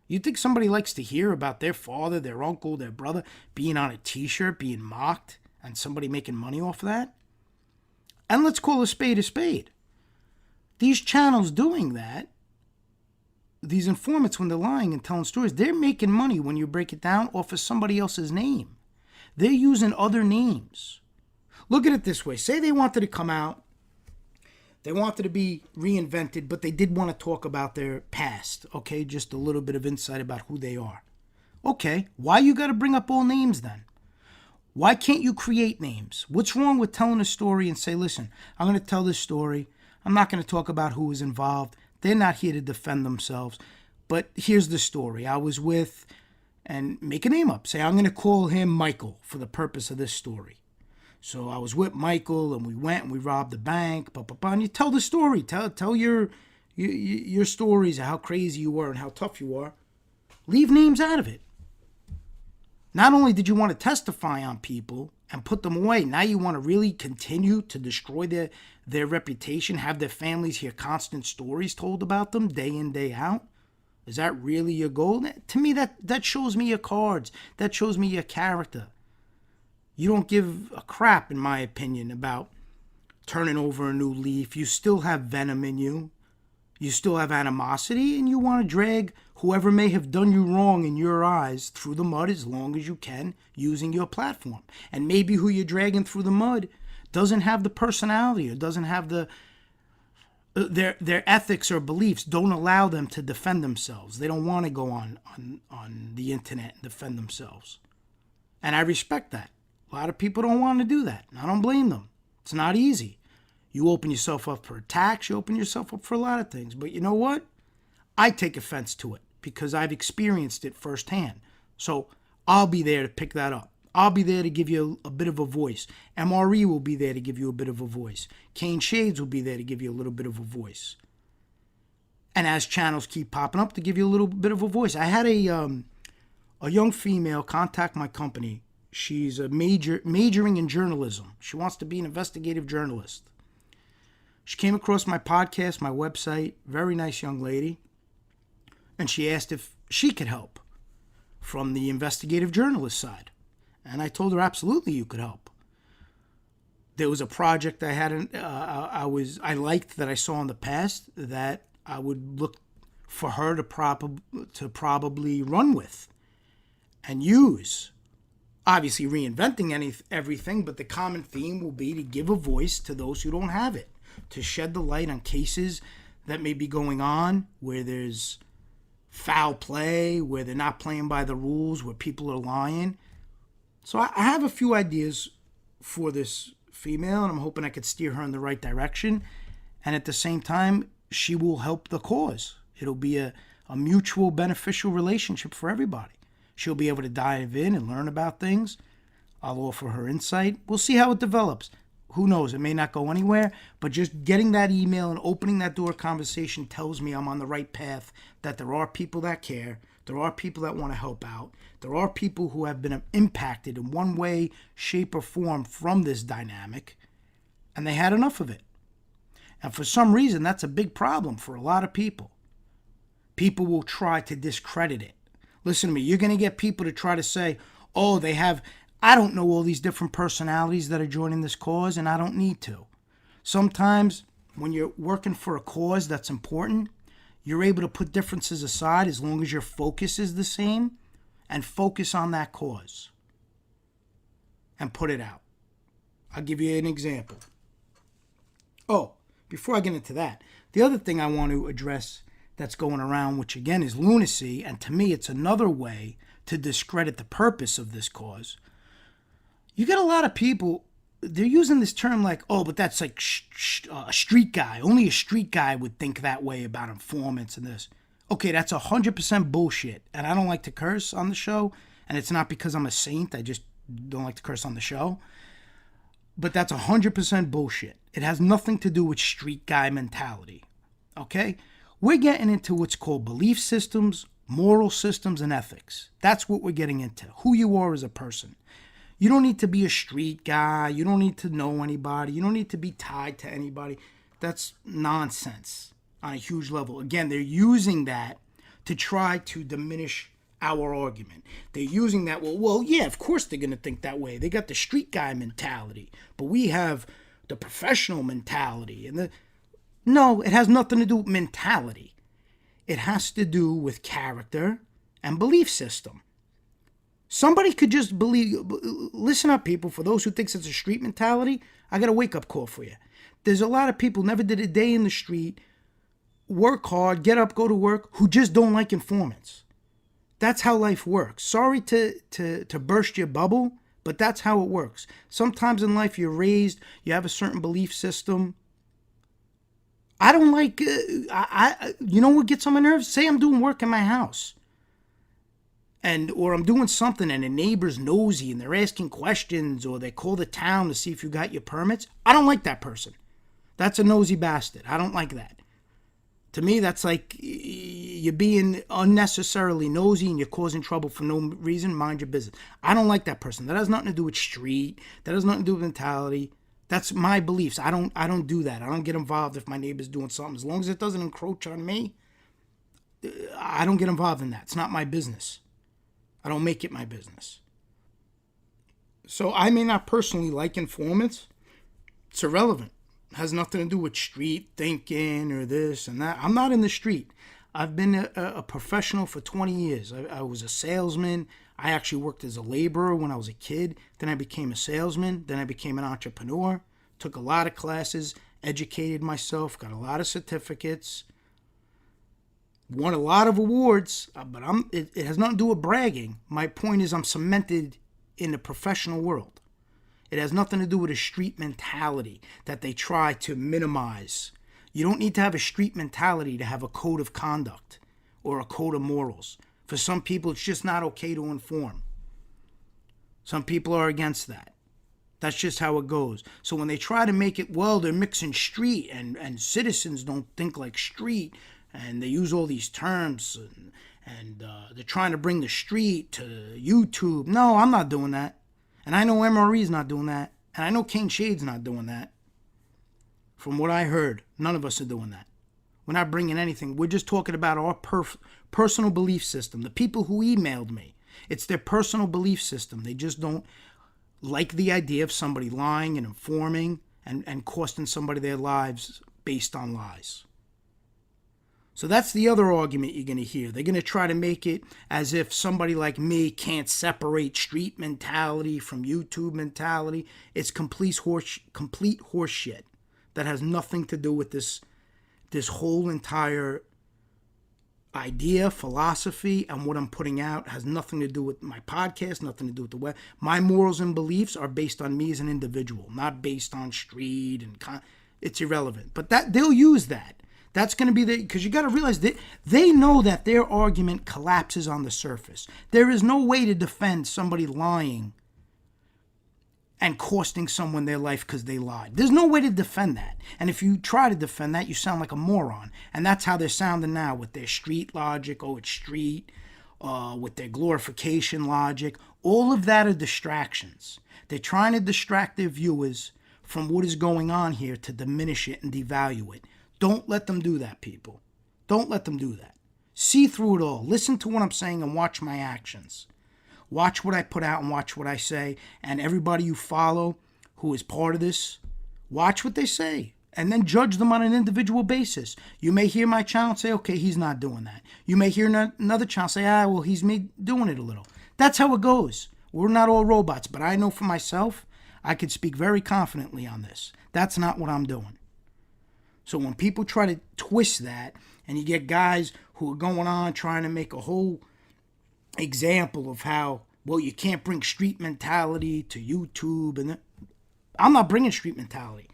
You think somebody likes to hear about their father, their uncle, their brother being on a t-shirt, being mocked, and somebody making money off of that? And let's call a spade a spade. These channels doing that, these informants, when they're lying and telling stories, they're making money when you break it down off of somebody else's name. They're using other names. Look at it this way. Say they wanted to come out, they wanted to be reinvented, but they did want to talk about their past, okay? Just a little bit of insight about who they are. Okay, why you got to bring up all names then? Why can't you create names? What's wrong with telling a story and say, listen, I'm going to tell this story. I'm not going to talk about who was involved. They're not here to defend themselves. But here's the story. I was with, and make a name up. Say, I'm going to call him Michael for the purpose of this story. So I was with Michael, and we went and we robbed the bank, and you tell the story. Tell your stories of how crazy you were and how tough you are. Leave names out of it. Not only did you want to testify on people and put them away, now you want to really continue to destroy their reputation, have their families hear constant stories told about them day in, day out. Is that really your goal? To me, that shows me your cards. That shows me your character. You don't give a crap, in my opinion, about turning over a new leaf. You still have venom in you. You still have animosity, and you want to drag whoever may have done you wrong in your eyes through the mud as long as you can using your platform. And maybe who you're dragging through the mud doesn't have the personality or doesn't have their ethics or beliefs don't allow them to defend themselves. They don't want to go on the internet and defend themselves. And I respect that. A lot of people don't want to do that, and I don't blame them. It's not easy. You open yourself up for attacks, you open yourself up for a lot of things. But you know what? I take offense to it because I've experienced it firsthand. So I'll be there to pick that up. I'll be there to give you a bit of a voice. MRE will be there to give you a bit of a voice. Kane Shades will be there to give you a little bit of a voice. And as channels keep popping up, to give you a little bit of a voice. I had a young female contact my company. She's majoring in journalism. She wants to be an investigative journalist. She came across my podcast, my website. Very nice young lady. And she asked if she could help from the investigative journalist side. And I told her, absolutely, you could help. There was a project I had, I liked that I saw in the past that I would look for her to probably run with and use. Obviously, reinventing everything, but the common theme will be to give a voice to those who don't have it, to shed the light on cases that may be going on where there's foul play, where they're not playing by the rules, where people are lying. So I have a few ideas for this female, and I'm hoping I could steer her in the right direction. And at the same time, she will help the cause. It'll be a mutual beneficial relationship for everybody. She'll be able to dive in and learn about things. I'll offer her insight. We'll see how it develops. Who knows? It may not go anywhere, but just getting that email and opening that door of conversation tells me I'm on the right path, that there are people that care. There are people that want to help out. There are people who have been impacted in one way, shape, or form from this dynamic, and they had enough of it. And for some reason, that's a big problem for a lot of people. People will try to discredit it. Listen to me, you're going to get people to try to say, oh, I don't know all these different personalities that are joining this cause, and I don't need to. Sometimes when you're working for a cause that's important, you're able to put differences aside as long as your focus is the same and focus on that cause and put it out. I'll give you an example. Oh, before I get into that, the other thing I want to address that's going around, which again is lunacy, and to me it's another way to discredit the purpose of this cause. You get a lot of people, they're using this term like, oh, but that's like a street guy. Only a street guy would think that way about informants and this. Okay, that's 100% bullshit. And I don't like to curse on the show. And it's not because I'm a saint. I just don't like to curse on the show. But that's 100% bullshit. It has nothing to do with street guy mentality. Okay? We're getting into what's called belief systems, moral systems, and ethics. That's what we're getting into. Who you are as a person. You don't need to be a street guy. You don't need to know anybody. You don't need to be tied to anybody. That's nonsense on a huge level. Again, they're using that to try to diminish our argument. They're using that, well, yeah, of course they're going to think that way. They got the street guy mentality, but we have the professional mentality. No, it has nothing to do with mentality. It has to do with character and belief system. Somebody could just believe, listen up people, for those who think it's a street mentality, I got a wake-up call for you. There's a lot of people never did a day in the street, work hard, get up, go to work, who just don't like informants. That's how life works. Sorry to burst your bubble, but that's how it works. Sometimes in life you're raised, you have a certain belief system. I don't like, you know what gets on my nerves? Say I'm doing work in my house. Or I'm doing something and a neighbor's nosy and they're asking questions, or they call the town to see if you got your permits. I don't like that person. That's a nosy bastard. I don't like that. To me, that's like you're being unnecessarily nosy and you're causing trouble for no reason. Mind your business. I don't like that person. That has nothing to do with street. That has nothing to do with mentality. That's my beliefs. I don't do that. I don't get involved if my neighbor's doing something. As long as it doesn't encroach on me, I don't get involved in that. It's not my business. I don't make it my business. So I may not personally like informants. It's irrelevant. It has nothing to do with street thinking or this and that. I'm not in the street. I've been a professional for 20 years. I was a salesman. I actually worked as a laborer when I was a kid. Then I became a salesman. Then I became an entrepreneur. Took a lot of classes, educated myself, got a lot of certificates. Won a lot of awards, but it has nothing to do with bragging. My point is I'm cemented in the professional world. It has nothing to do with a street mentality that they try to minimize. You don't need to have a street mentality to have a code of conduct or a code of morals. For some people, it's just not okay to inform. Some people are against that. That's just how it goes. So when they try to make it, well, they're mixing street and citizens don't think like street, and they use all these terms, and they're trying to bring the street to YouTube. No, I'm not doing that. And I know MRE's not doing that. And I know King Shade's not doing that. From what I heard, none of us are doing that. We're not bringing anything. We're just talking about our personal belief system. The people who emailed me, it's their personal belief system. They just don't like the idea of somebody lying and informing and costing somebody their lives based on lies. So that's the other argument you're going to hear. They're going to try to make it as if somebody like me can't separate street mentality from YouTube mentality. It's complete horseshit that has nothing to do with this whole entire idea, philosophy, and what I'm putting out. It has nothing to do with my podcast, nothing to do with the web. My morals and beliefs are based on me as an individual, not based on street and it's irrelevant. But that they'll use that. That's going to be because you got to realize that they know that their argument collapses on the surface. There is no way to defend somebody lying and costing someone their life because they lied. There's no way to defend that. And if you try to defend that, you sound like a moron. And that's how they're sounding now with their street logic. Oh, it's street. With their glorification logic. All of that are distractions. They're trying to distract their viewers from what is going on here to diminish it and devalue it. Don't let them do that, people. Don't let them do that. See through it all. Listen to what I'm saying and watch my actions. Watch what I put out and watch what I say. And everybody you follow who is part of this, watch what they say. And then judge them on an individual basis. You may hear my channel and say, okay, he's not doing that. You may hear another channel say, well, he's doing it a little. That's how it goes. We're not all robots. But I know for myself, I could speak very confidently on this. That's not what I'm doing. So when people try to twist that, and you get guys who are going on trying to make a whole example of how, well, you can't bring street mentality to YouTube, and I'm not bringing street mentality.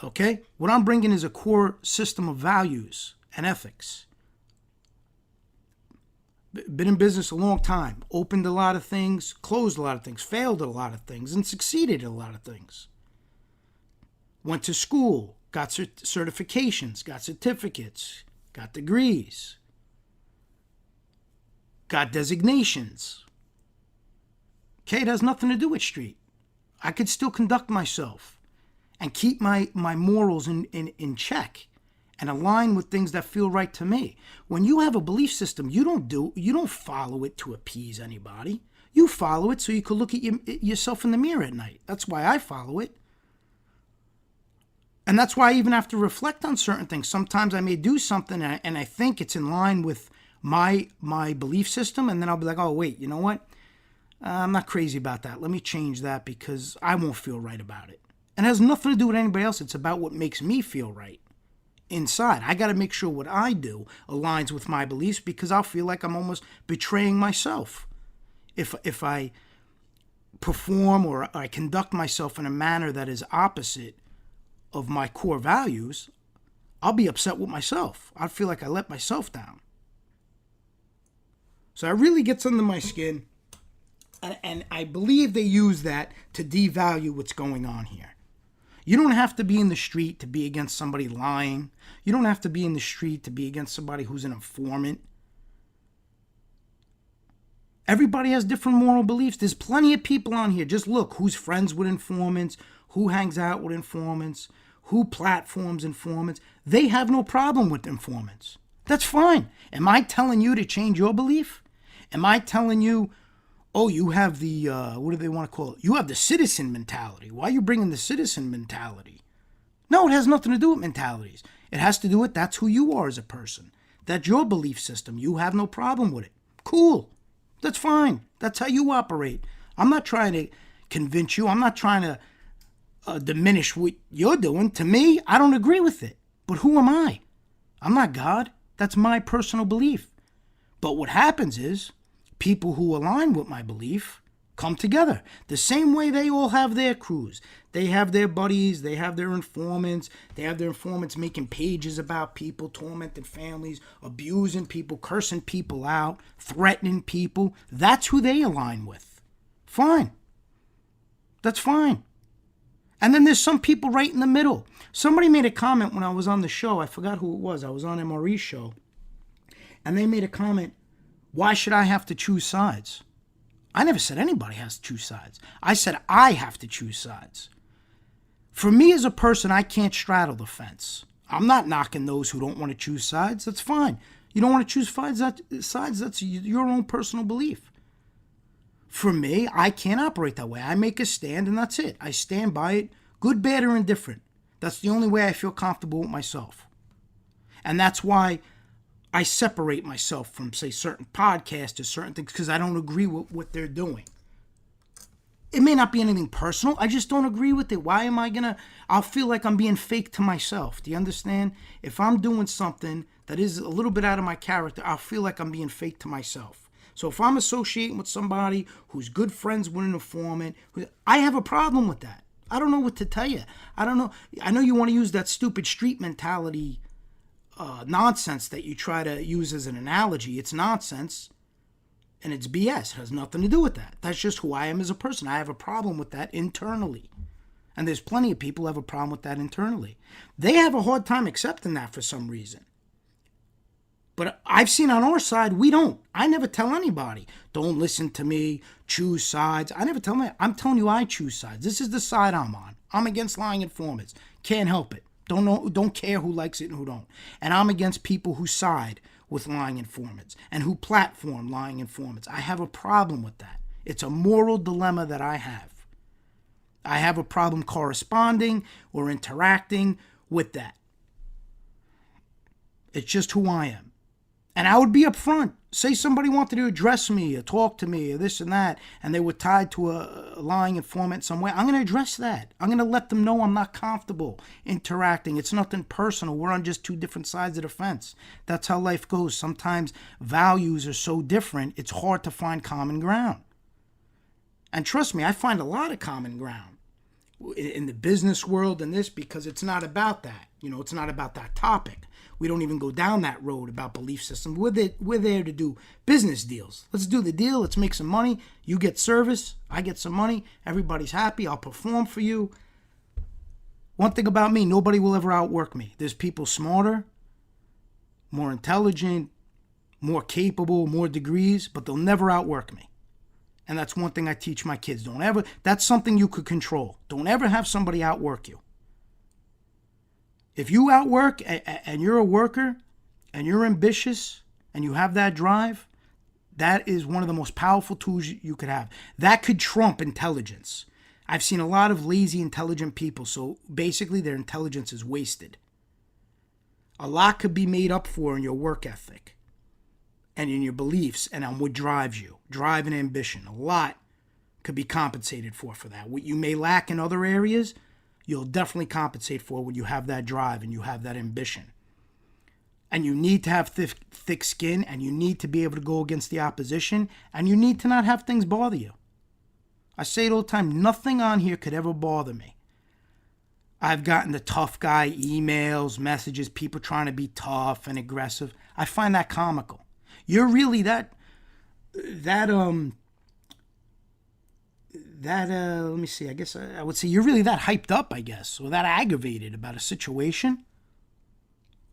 Okay? What I'm bringing is a core system of values and ethics. Been in business a long time, opened a lot of things, closed a lot of things, failed at a lot of things, and succeeded at a lot of things. Went to school, got certifications, got certificates, got degrees, got designations. Okay, it has nothing to do with street. I could still conduct myself and keep my morals in check and align with things that feel right to me. When you have a belief system, you don't follow it to appease anybody. You follow it so you can look at yourself in the mirror at night. That's why I follow it. And that's why I even have to reflect on certain things. Sometimes I may do something and I think it's in line with my belief system, and then I'll be like, oh, wait, you know what? I'm not crazy about that. Let me change that because I won't feel right about it. And it has nothing to do with anybody else. It's about what makes me feel right inside. I got to make sure what I do aligns with my beliefs because I'll feel like I'm almost betraying myself if I perform or I conduct myself in a manner that is opposite of my core values. I'll be upset with myself. I feel like I let myself down. So it really gets under my skin, and I believe they use that to devalue what's going on here. You don't have to be in the street to be against somebody lying. You don't have to be in the street to be against somebody who's an informant. Everybody has different moral beliefs. There's plenty of people on here. Just look who's friends with informants, who hangs out with informants, who platforms informants. They have no problem with informants. That's fine. Am I telling you to change your belief? Am I telling you, oh, you have the, what do they want to call it? You have the citizen mentality. Why are you bringing the citizen mentality? No, it has nothing to do with mentalities. It has to do with that's who you are as a person. That's your belief system. You have no problem with it. Cool. That's fine. That's how you operate. I'm not trying to convince you. I'm not trying to diminish what you're doing. To me, I don't agree with it. But who am I? I'm not God. That's my personal belief. But what happens is people who align with my belief Come together. The same way they all have their crews. They have their buddies. They have their informants. They have their informants making pages about people, tormenting families, abusing people, cursing people out, threatening people. That's who they align with. Fine. That's fine. And then there's some people right in the middle. Somebody made a comment when I was on the show. I forgot who it was. I was on MRE's show. And they made a comment, why should I have to choose sides? I never said anybody has to choose sides. I said I have to choose sides. For me as a person, I can't straddle the fence. I'm not knocking those who don't want to choose sides. That's fine. You don't want to choose sides, that's your own personal belief. For me, I can't operate that way. I make a stand and that's it. I stand by it, good, bad, or indifferent. That's the only way I feel comfortable with myself. And that's why I separate myself from, say, certain podcasts or certain things because I don't agree with what they're doing. It may not be anything personal. I just don't agree with it. Why am I going to... I'll feel like I'm being fake to myself. Do you understand? If I'm doing something that is a little bit out of my character, I'll feel like I'm being fake to myself. So if I'm associating with somebody who's good friends with an informant, I have a problem with that. I don't know what to tell you. I don't know. I know you want to use that stupid street mentality nonsense that you try to use as an analogy. It's nonsense and it's BS. It has nothing to do with that. That's just who I am as a person. I have a problem with that internally. And there's plenty of people who have a problem with that internally. They have a hard time accepting that for some reason. But I've seen on our side, we don't. I never tell anybody, don't listen to me, choose sides. I never tell them. I'm telling you I choose sides. This is the side I'm on. I'm against lying informants. Can't help it. Don't care who likes it and who don't. And I'm against people who side with lying informants and who platform lying informants. I have a problem with that. It's a moral dilemma that I have. I have a problem corresponding or interacting with that. It's just who I am. And I would be upfront. Say somebody wanted to address me or talk to me or this and that, and they were tied to a lying informant in some way. I'm going to address that. I'm going to let them know I'm not comfortable interacting. It's nothing personal. We're on just two different sides of the fence. That's how life goes. Sometimes values are so different, it's hard to find common ground. And trust me, I find a lot of common ground in the business world and this because it's not about that. It's not about that topic. We don't even go down that road about belief system. We're there to do business deals. Let's do the deal. Let's make some money. You get service. I get some money. Everybody's happy. I'll perform for you. One thing about me, nobody will ever outwork me. There's people smarter, more intelligent, more capable, more degrees, but they'll never outwork me. And that's one thing I teach my kids. That's something you could control. Don't ever have somebody outwork you. If you outwork and you're a worker and you're ambitious and you have that drive, that is one of the most powerful tools you could have. That could trump intelligence. I've seen a lot of lazy, intelligent people, so basically their intelligence is wasted. A lot could be made up for in your work ethic and in your beliefs and on what drives you. Drive and ambition. A lot could be compensated for that. What you may lack in other areas, you'll definitely compensate for when you have that drive and you have that ambition. And you need to have thick skin, and you need to be able to go against the opposition, and you need to not have things bother you. I say it all the time, nothing on here could ever bother me. I've gotten the tough guy emails, messages, people trying to be tough and aggressive. I find that comical. You're really let me see, I guess I would say you're really that hyped up, I guess, or that aggravated about a situation.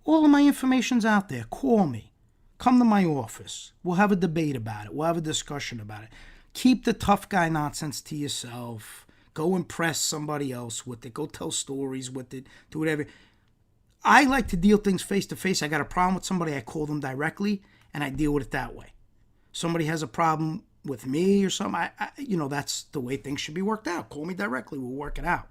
All of my information's out there. Call me. Come to my office. We'll have a debate about it. We'll have a discussion about it. Keep the tough guy nonsense to yourself. Go impress somebody else with it. Go tell stories with it. Do whatever. I like to deal things face to face. I got a problem with somebody, I call them directly, and I deal with it that way. Somebody has a problem with me or something, that's the way things should be worked out. Call me directly. We'll work it out.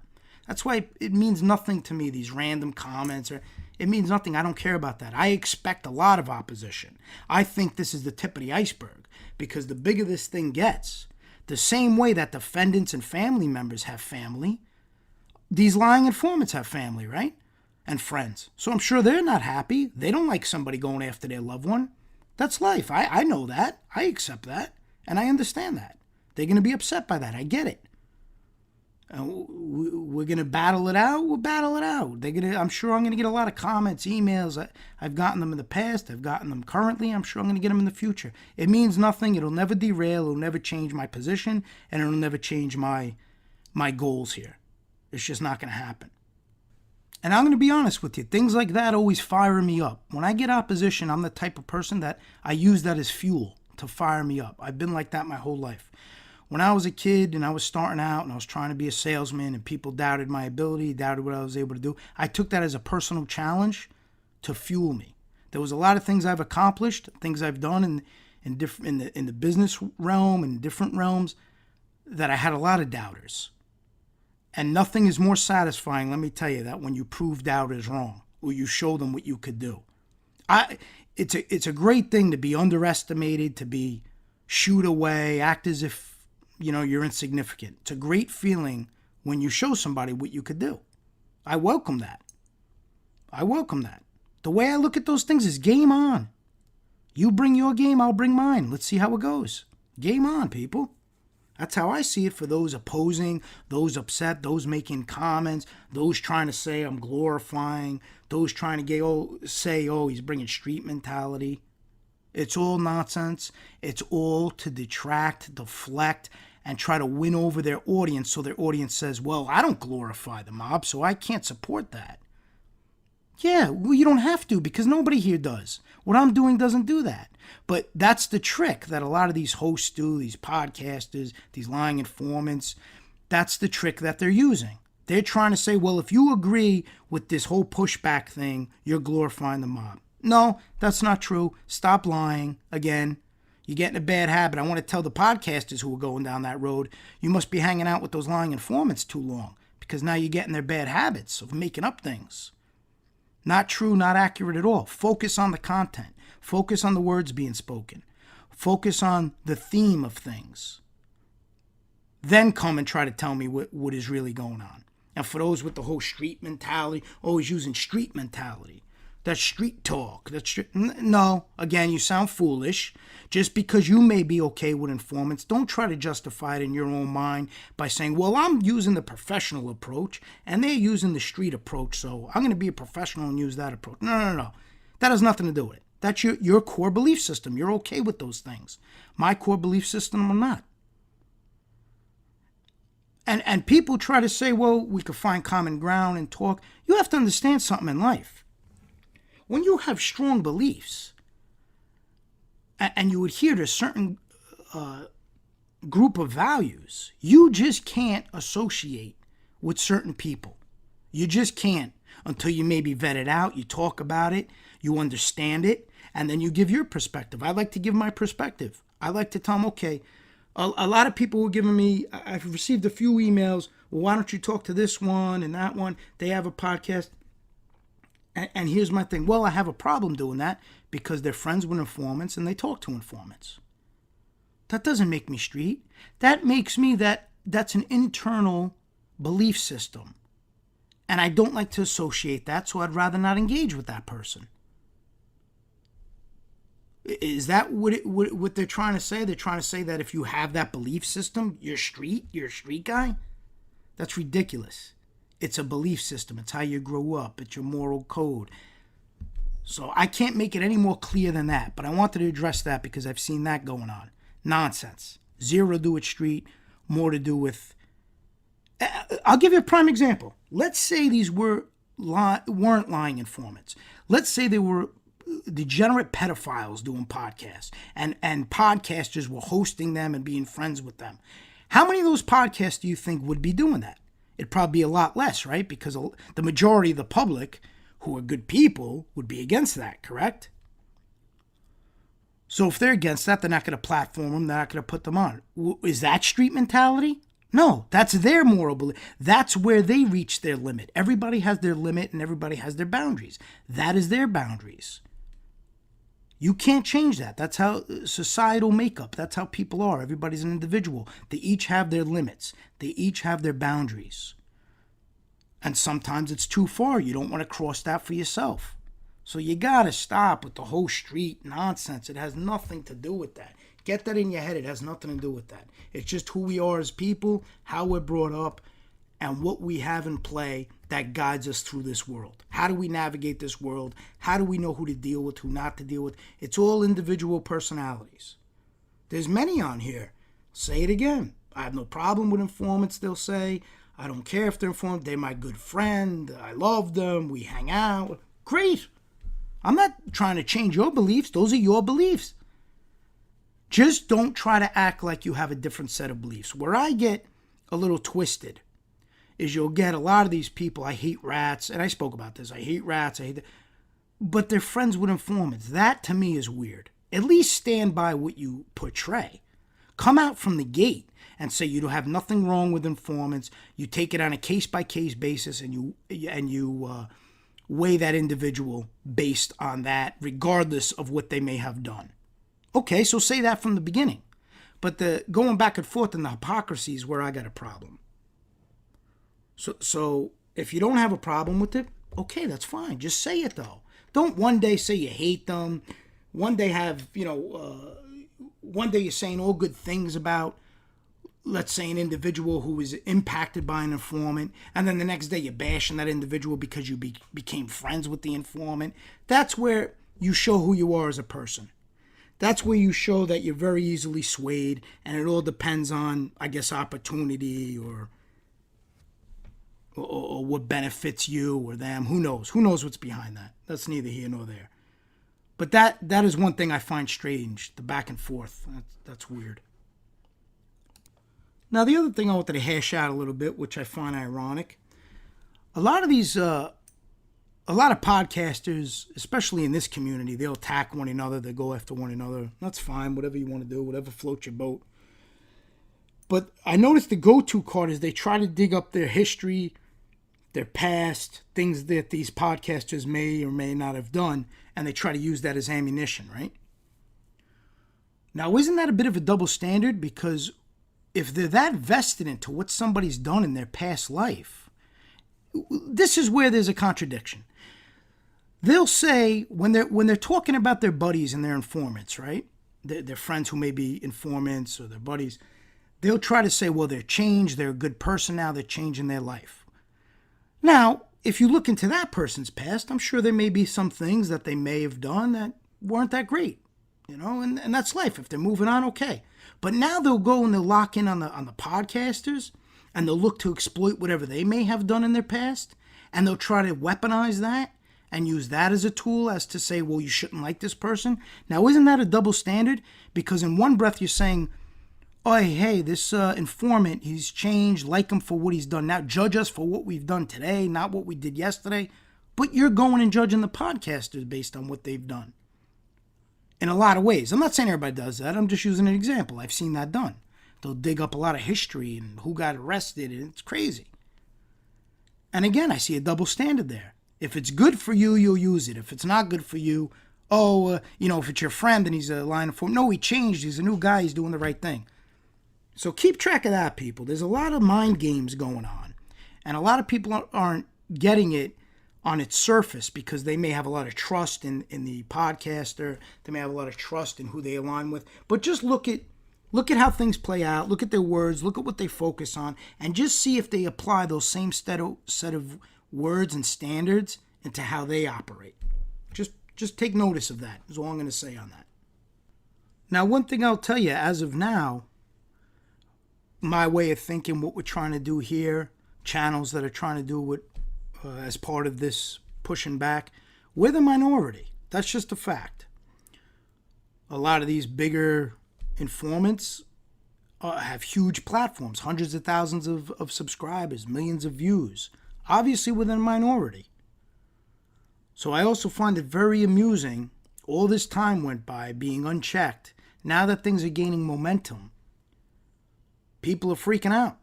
That's why it means nothing to me, these random comments. It means nothing. I don't care about that. I expect a lot of opposition. I think this is the tip of the iceberg because the bigger this thing gets, the same way that defendants and family members have family, these lying informants have family, right? And friends. So I'm sure they're not happy. They don't like somebody going after their loved one. That's life. I know that. I accept that. And I understand that. They're going to be upset by that. I get it. We're going to battle it out. We'll battle it out. I'm sure I'm going to get a lot of comments, emails. I've gotten them in the past. I've gotten them currently. I'm sure I'm going to get them in the future. It means nothing. It'll never derail. It'll never change my position. And it'll never change my goals here. It's just not going to happen. And I'm going to be honest with you. Things like that always fire me up. When I get opposition, I'm the type of person that I use that as fuel to fire me up. I've been like that my whole life. When I was a kid and I was starting out and I was trying to be a salesman and people doubted my ability, doubted what I was able to do, I took that as a personal challenge to fuel me. There was a lot of things I've accomplished, things I've done in the business realm and different realms that I had a lot of doubters. And nothing is more satisfying, let me tell you, that when you prove doubters wrong or you show them what you could do. It's a great thing to be underestimated, to be shooed away, act as if you're insignificant. It's a great feeling when you show somebody what you could do. I welcome that. The way I look at those things is game on. You bring your game, I'll bring mine. Let's see how it goes. Game on, people. That's how I see it for those opposing, those upset, those making comments, those trying to say I'm glorifying, those trying to say, he's bringing street mentality. It's all nonsense. It's all to detract, deflect, and try to win over their audience so their audience says, well, I don't glorify the mob, so I can't support that. Yeah, well, you don't have to because nobody here does. What I'm doing doesn't do that. But that's the trick that a lot of these hosts do, these podcasters, these lying informants. That's the trick that they're using. They're trying to say, well, if you agree with this whole pushback thing, you're glorifying the mob. No, that's not true. Stop lying. Again, you get in a bad habit. I want to tell the podcasters who are going down that road, you must be hanging out with those lying informants too long because now you're getting their bad habits of making up things. Not true, not accurate at all. Focus on the content. Focus on the words being spoken. Focus on the theme of things. Then come and try to tell me what is really going on. And for those with the whole street mentality, always using street mentality. That's street talk. No, again, you sound foolish. Just because you may be okay with informants, don't try to justify it in your own mind by saying, well, I'm using the professional approach and they're using the street approach, so I'm going to be a professional and use that approach. No. That has nothing to do with it. That's your core belief system. You're okay with those things. My core belief system, I'm not. And people try to say, well, we could find common ground and talk. You have to understand something in life. When you have strong beliefs and you adhere to a certain group of values, you just can't associate with certain people. You just can't until you maybe vet it out, you talk about it, you understand it, and then you give your perspective. I like to give my perspective. I like to tell them, okay, a lot of people were giving me, I've received a few emails, well, why don't you talk to this one and that one? They have a podcast. And here's my thing. Well, I have a problem doing that because they're friends with informants and they talk to informants. That doesn't make me street. That makes me that's an internal belief system. And I don't like to associate that, so I'd rather not engage with that person. Is that what they're trying to say? They're trying to say that if you have that belief system, you're a street guy? That's ridiculous. It's a belief system. It's how you grow up. It's your moral code. So I can't make it any more clear than that. But I wanted to address that because I've seen that going on. Nonsense. Zero to do with street. More to do with... I'll give you a prime example. Let's say these weren't lying informants. Let's say they were degenerate pedophiles doing podcasts. And podcasters were hosting them and being friends with them. How many of those podcasts do you think would be doing that? It'd probably be a lot less, right? Because the majority of the public, who are good people, would be against that, correct? So if they're against that, they're not going to platform them. They're not going to put them on. Is that street mentality? No, that's their moral belief. That's where they reach their limit. Everybody has their limit and everybody has their boundaries. That is their boundaries. You can't change that. That's how societal makeup. That's how people are. Everybody's an individual. They each have their limits. They each have their boundaries. And sometimes it's too far. You don't want to cross that for yourself. So you got to stop with the whole street nonsense. It has nothing to do with that. Get that in your head. It has nothing to do with that. It's just who we are as people, how we're brought up, and what we have in play that guides us through this world. How do we navigate this world? How do we know who to deal with, who not to deal with? It's all individual personalities. There's many on here. Say it again. I have no problem with informants, they'll say. I don't care if they're informed. They're my good friend. I love them. We hang out. Great. I'm not trying to change your beliefs. Those are your beliefs. Just don't try to act like you have a different set of beliefs. Where I get a little twisted is you'll get a lot of these people, I hate rats, and I spoke about this. I hate rats. But they're friends with informants. That to me is weird. At least stand by what you portray. Come out from the gate and say you don't have nothing wrong with informants. You take it on a case-by-case basis and you weigh that individual based on that, regardless of what they may have done. Okay, so say that from the beginning. But the going back and forth and the hypocrisy is where I got a problem. So if you don't have a problem with it, okay, that's fine. Just say it, though. Don't one day say you hate them. One day one day you're saying all good things about, let's say, an individual who was impacted by an informant, and then the next day you're bashing that individual because you became friends with the informant. That's where you show who you are as a person. That's where you show that you're very easily swayed, and it all depends on, I guess, opportunity or what benefits you or them. Who knows? Who knows what's behind that? That's neither here nor there. But that is one thing I find strange, the back and forth. That's weird. Now, the other thing I wanted to hash out a little bit, which I find ironic, a lot of podcasters, especially in this community, they'll attack one another, they go after one another. That's fine, whatever you want to do, whatever floats your boat. But I noticed the go-to card is they try to dig up their history, their past, things that these podcasters may or may not have done, and they try to use that as ammunition, right? Now, isn't that a bit of a double standard? Because if they're that vested into what somebody's done in their past life, this is where there's a contradiction. They'll say, when they're talking about their buddies and their informants, right? Their friends who may be informants or their buddies, they'll try to say, well, they're changed, they're a good person now, they're changing their life. Now, if you look into that person's past, I'm sure there may be some things that they may have done that weren't that great, and that's life. If they're moving on, okay. But now they'll go and they'll lock in on the podcasters, and they'll look to exploit whatever they may have done in their past, and they'll try to weaponize that and use that as a tool as to say, well, you shouldn't like this person. Now, isn't that a double standard? Because in one breath you're saying, oh, hey, this informant, he's changed, like him for what he's done now. Judge us for what we've done today, not what we did yesterday. But you're going and judging the podcasters based on what they've done. In a lot of ways. I'm not saying everybody does that. I'm just using an example. I've seen that done. They'll dig up a lot of history and who got arrested, and it's crazy. And again, I see a double standard there. If it's good for you, you'll use it. If it's not good for you, if it's your friend and he's a lying informant, no, he changed. He's a new guy. He's doing the right thing. So keep track of that, people. There's a lot of mind games going on. And a lot of people aren't getting it on its surface because they may have a lot of trust in the podcaster. They may have a lot of trust in who they align with. But just look at how things play out. Look at their words. Look at what they focus on. And just see if they apply those same set of words and standards into how they operate. Just take notice of that is all I'm going to say on that. Now, one thing I'll tell you, as of now, my way of thinking, what we're trying to do here, channels that are trying to do it as part of this pushing back, we're the minority. That's just a fact. A lot of these bigger informants have huge platforms, hundreds of thousands of subscribers, millions of views. Obviously within a minority. So I also find it very amusing, all this time went by being unchecked. Now that things are gaining momentum, people are freaking out.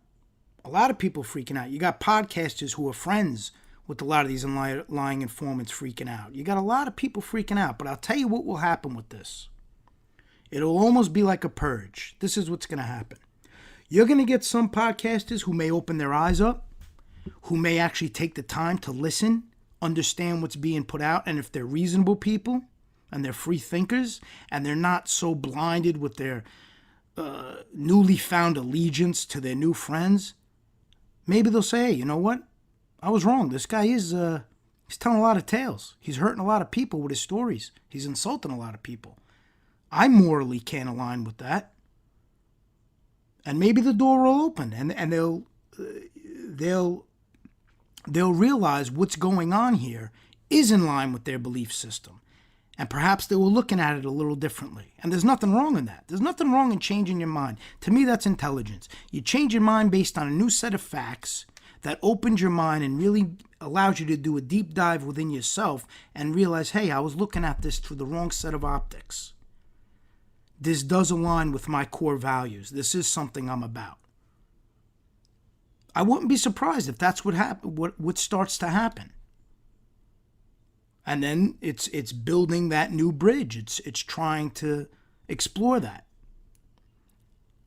A lot of people freaking out. You got podcasters who are friends with a lot of these lying informants freaking out. You got a lot of people freaking out. But I'll tell you what will happen with this. It'll almost be like a purge. This is what's going to happen. You're going to get some podcasters who may open their eyes up, who may actually take the time to listen, understand what's being put out, and if they're reasonable people, and they're free thinkers, and they're not so blinded with their newly found allegiance to their new friends, maybe they'll say, hey, you know what? I was wrong. This guy is he's telling a lot of tales. He's hurting a lot of people with his stories. He's insulting a lot of people. I morally can't align with that. And maybe the door will open, and they'll realize what's going on here is in line with their belief system. And perhaps they were looking at it a little differently. And there's nothing wrong in that. There's nothing wrong in changing your mind. To me, that's intelligence. You change your mind based on a new set of facts that opens your mind and really allows you to do a deep dive within yourself and realize, hey, I was looking at this through the wrong set of optics. This does align with my core values. This is something I'm about. I wouldn't be surprised if that's what starts to happen. And then it's building that new bridge. It's trying to explore that.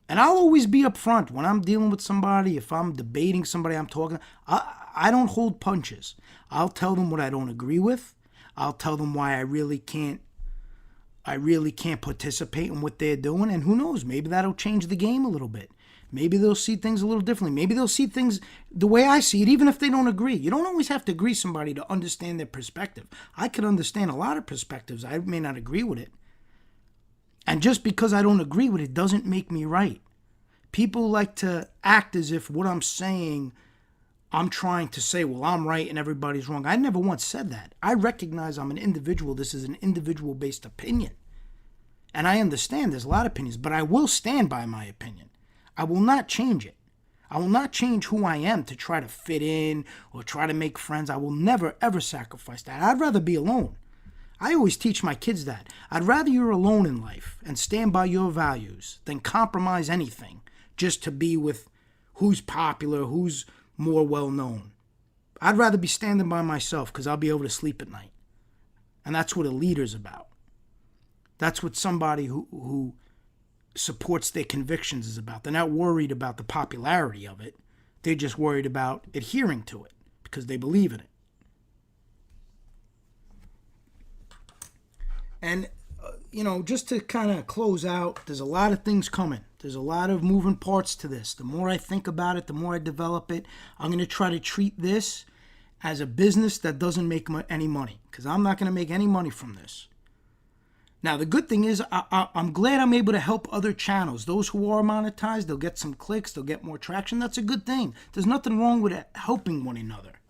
And I'll always be upfront when I'm dealing with somebody. If I'm debating somebody, I'm talking, I don't hold punches. I'll tell them what I don't agree with. I'll tell them why I really can't participate in what they're doing. And who knows, maybe that'll change the game a little bit. Maybe they'll see things a little differently. Maybe they'll see things the way I see it, even if they don't agree. You don't always have to agree with somebody to understand their perspective. I could understand a lot of perspectives. I may not agree with it. And just because I don't agree with it doesn't make me right. People like to act as if what I'm saying, I'm trying to say, well, I'm right and everybody's wrong. I never once said that. I recognize I'm an individual. This is an individual-based opinion. And I understand there's a lot of opinions, but I will stand by my opinion. I will not change it. I will not change who I am to try to fit in or try to make friends. I will never, ever sacrifice that. I'd rather be alone. I always teach my kids that. I'd rather you're alone in life and stand by your values than compromise anything just to be with who's popular, who's more well-known. I'd rather be standing by myself because I'll be able to sleep at night. And that's what a leader's about. That's what somebody who supports their convictions is about. They're not worried about the popularity of it. They're just worried about adhering to it because they believe in it. And, just to kind of close out, there's a lot of things coming. There's a lot of moving parts to this. The more I think about it, the more I develop it. I'm going to try to treat this as a business that doesn't make any money because I'm not going to make any money from this. Now, the good thing is I'm glad I'm able to help other channels. Those who are monetized, they'll get some clicks, they'll get more traction. That's a good thing. There's nothing wrong with helping one another.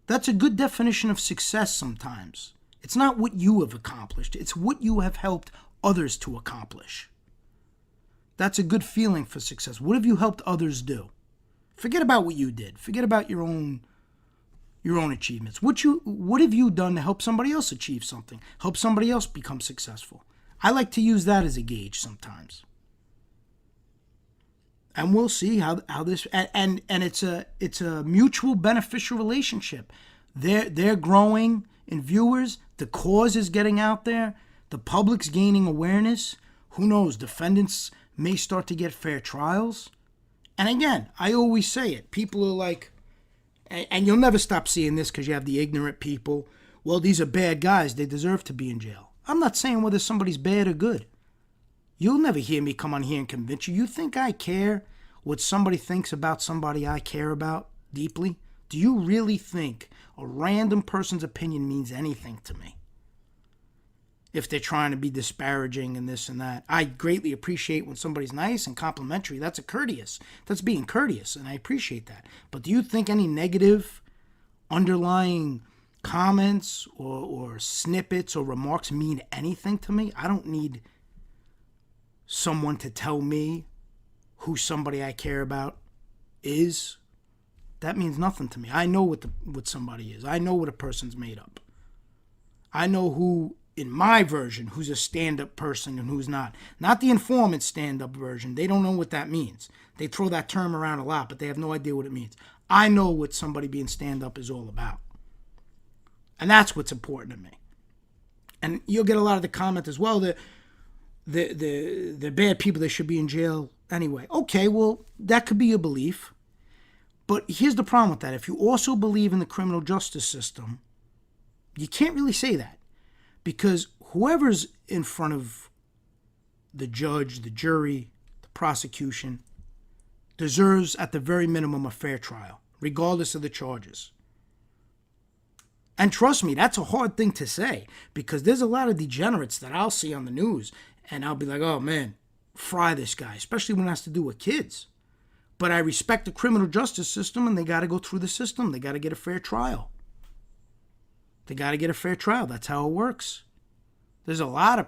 That's a good definition of success sometimes. It's not what you have accomplished. It's what you have helped others to accomplish. That's a good feeling for success. What have you helped others do? Forget about what you did. Forget about your own achievements. What have you done to help somebody else achieve something? Help somebody else become successful? I like to use that as a gauge sometimes. And we'll see how this and it's a mutual beneficial relationship. They're growing in viewers, the cause is getting out there, the public's gaining awareness. Who knows, defendants may start to get fair trials. And again, I always say it. People are like, and you'll never stop seeing this because you have the ignorant people. Well, these are bad guys. They deserve to be in jail. I'm not saying whether somebody's bad or good. You'll never hear me come on here and convince you. You think I care what somebody thinks about somebody I care about deeply? Do you really think a random person's opinion means anything to me? If they're trying to be disparaging and this and that. I greatly appreciate when somebody's nice and complimentary. That's courteous. That's being courteous, and I appreciate that. But do you think any negative underlying comments or snippets or remarks mean anything to me? I don't need someone to tell me who somebody I care about is. That means nothing to me. I know what somebody is. I know what a person's made up. I know who, in my version, who's a stand-up person and who's not. Not the informant stand-up version. They don't know what that means. They throw that term around a lot, but they have no idea what it means. I know what somebody being stand-up is all about. And that's what's important to me. And you'll get a lot of the comment as well that the bad people, they should be in jail anyway. Okay, well, that could be a belief. But here's the problem with that. If you also believe in the criminal justice system, you can't really say that. Because whoever's in front of the judge, the jury, the prosecution, deserves at the very minimum a fair trial, regardless of the charges. And trust me, that's a hard thing to say, because there's a lot of degenerates that I'll see on the news, and I'll be like, oh man, fry this guy, especially when it has to do with kids. But I respect the criminal justice system, and they got to go through the system. They got to get a fair trial. They got to get a fair trial. That's how it works. There's a lot of,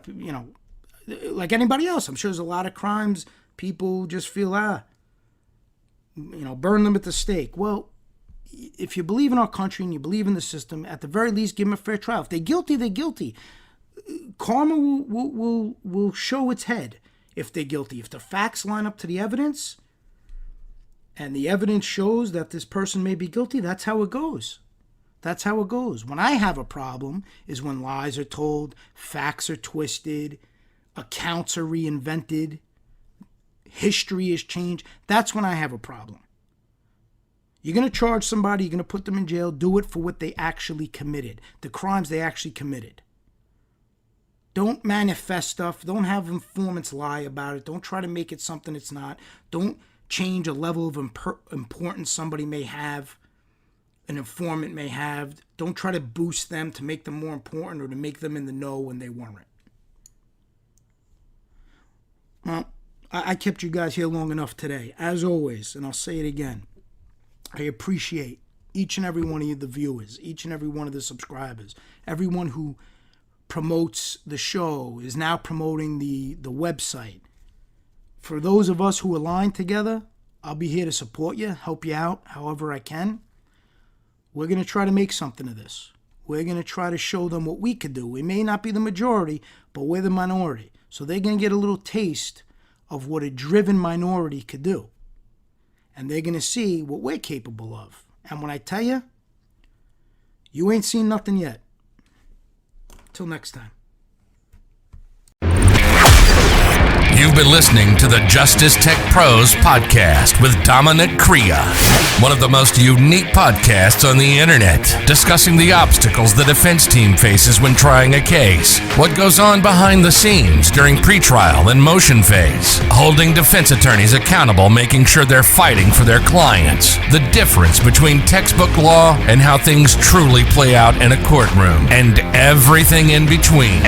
like anybody else, I'm sure there's a lot of crimes people just feel, burn them at the stake. Well, if you believe in our country and you believe in the system, at the very least, give them a fair trial. If they're guilty, they're guilty. Karma will show its head if they're guilty. If the facts line up to the evidence, and the evidence shows that this person may be guilty, that's how it goes. That's how it goes. When I have a problem is when lies are told, facts are twisted, accounts are reinvented, history is changed. That's when I have a problem. You're going to charge somebody, you're going to put them in jail, do it for what they actually committed, the crimes they actually committed. Don't manifest stuff. Don't have informants lie about it. Don't try to make it something it's not. Don't change a level of importance somebody may have, an informant may have. Don't try to boost them to make them more important or to make them in the know when they weren't. Well, I kept you guys here long enough today. As always, and I'll say it again, I appreciate each and every one of you, the viewers, each and every one of the subscribers, everyone who promotes the show, is now promoting the website. For those of us who align together, I'll be here to support you, help you out however I can. We're going to try to make something of this. We're going to try to show them what we could do. We may not be the majority, but we're the minority. So they're going to get a little taste of what a driven minority could do. And they're going to see what we're capable of. And when I tell you, you ain't seen nothing yet. Till next time. You've been listening to the Justice Tech Pros podcast with Dominic Crea, one of the most unique podcasts on the internet, discussing the obstacles the defense team faces when trying a case, what goes on behind the scenes during pretrial and motion phase, holding defense attorneys accountable, making sure they're fighting for their clients, the difference between textbook law and how things truly play out in a courtroom, and everything in between.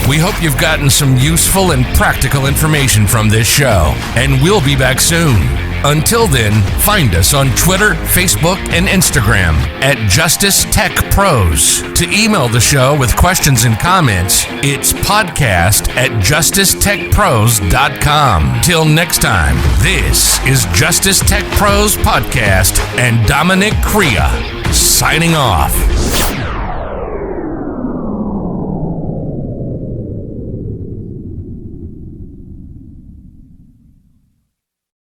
We hope you've gotten some useful and practical information from this show, and we'll be back soon. Until then, find us on Twitter, Facebook, and Instagram at Justice Tech Pros. To email the show with questions and comments, it's podcast@justicetechpros.com. Till next time, this is Justice Tech Pros Podcast and Dominic Crea signing off.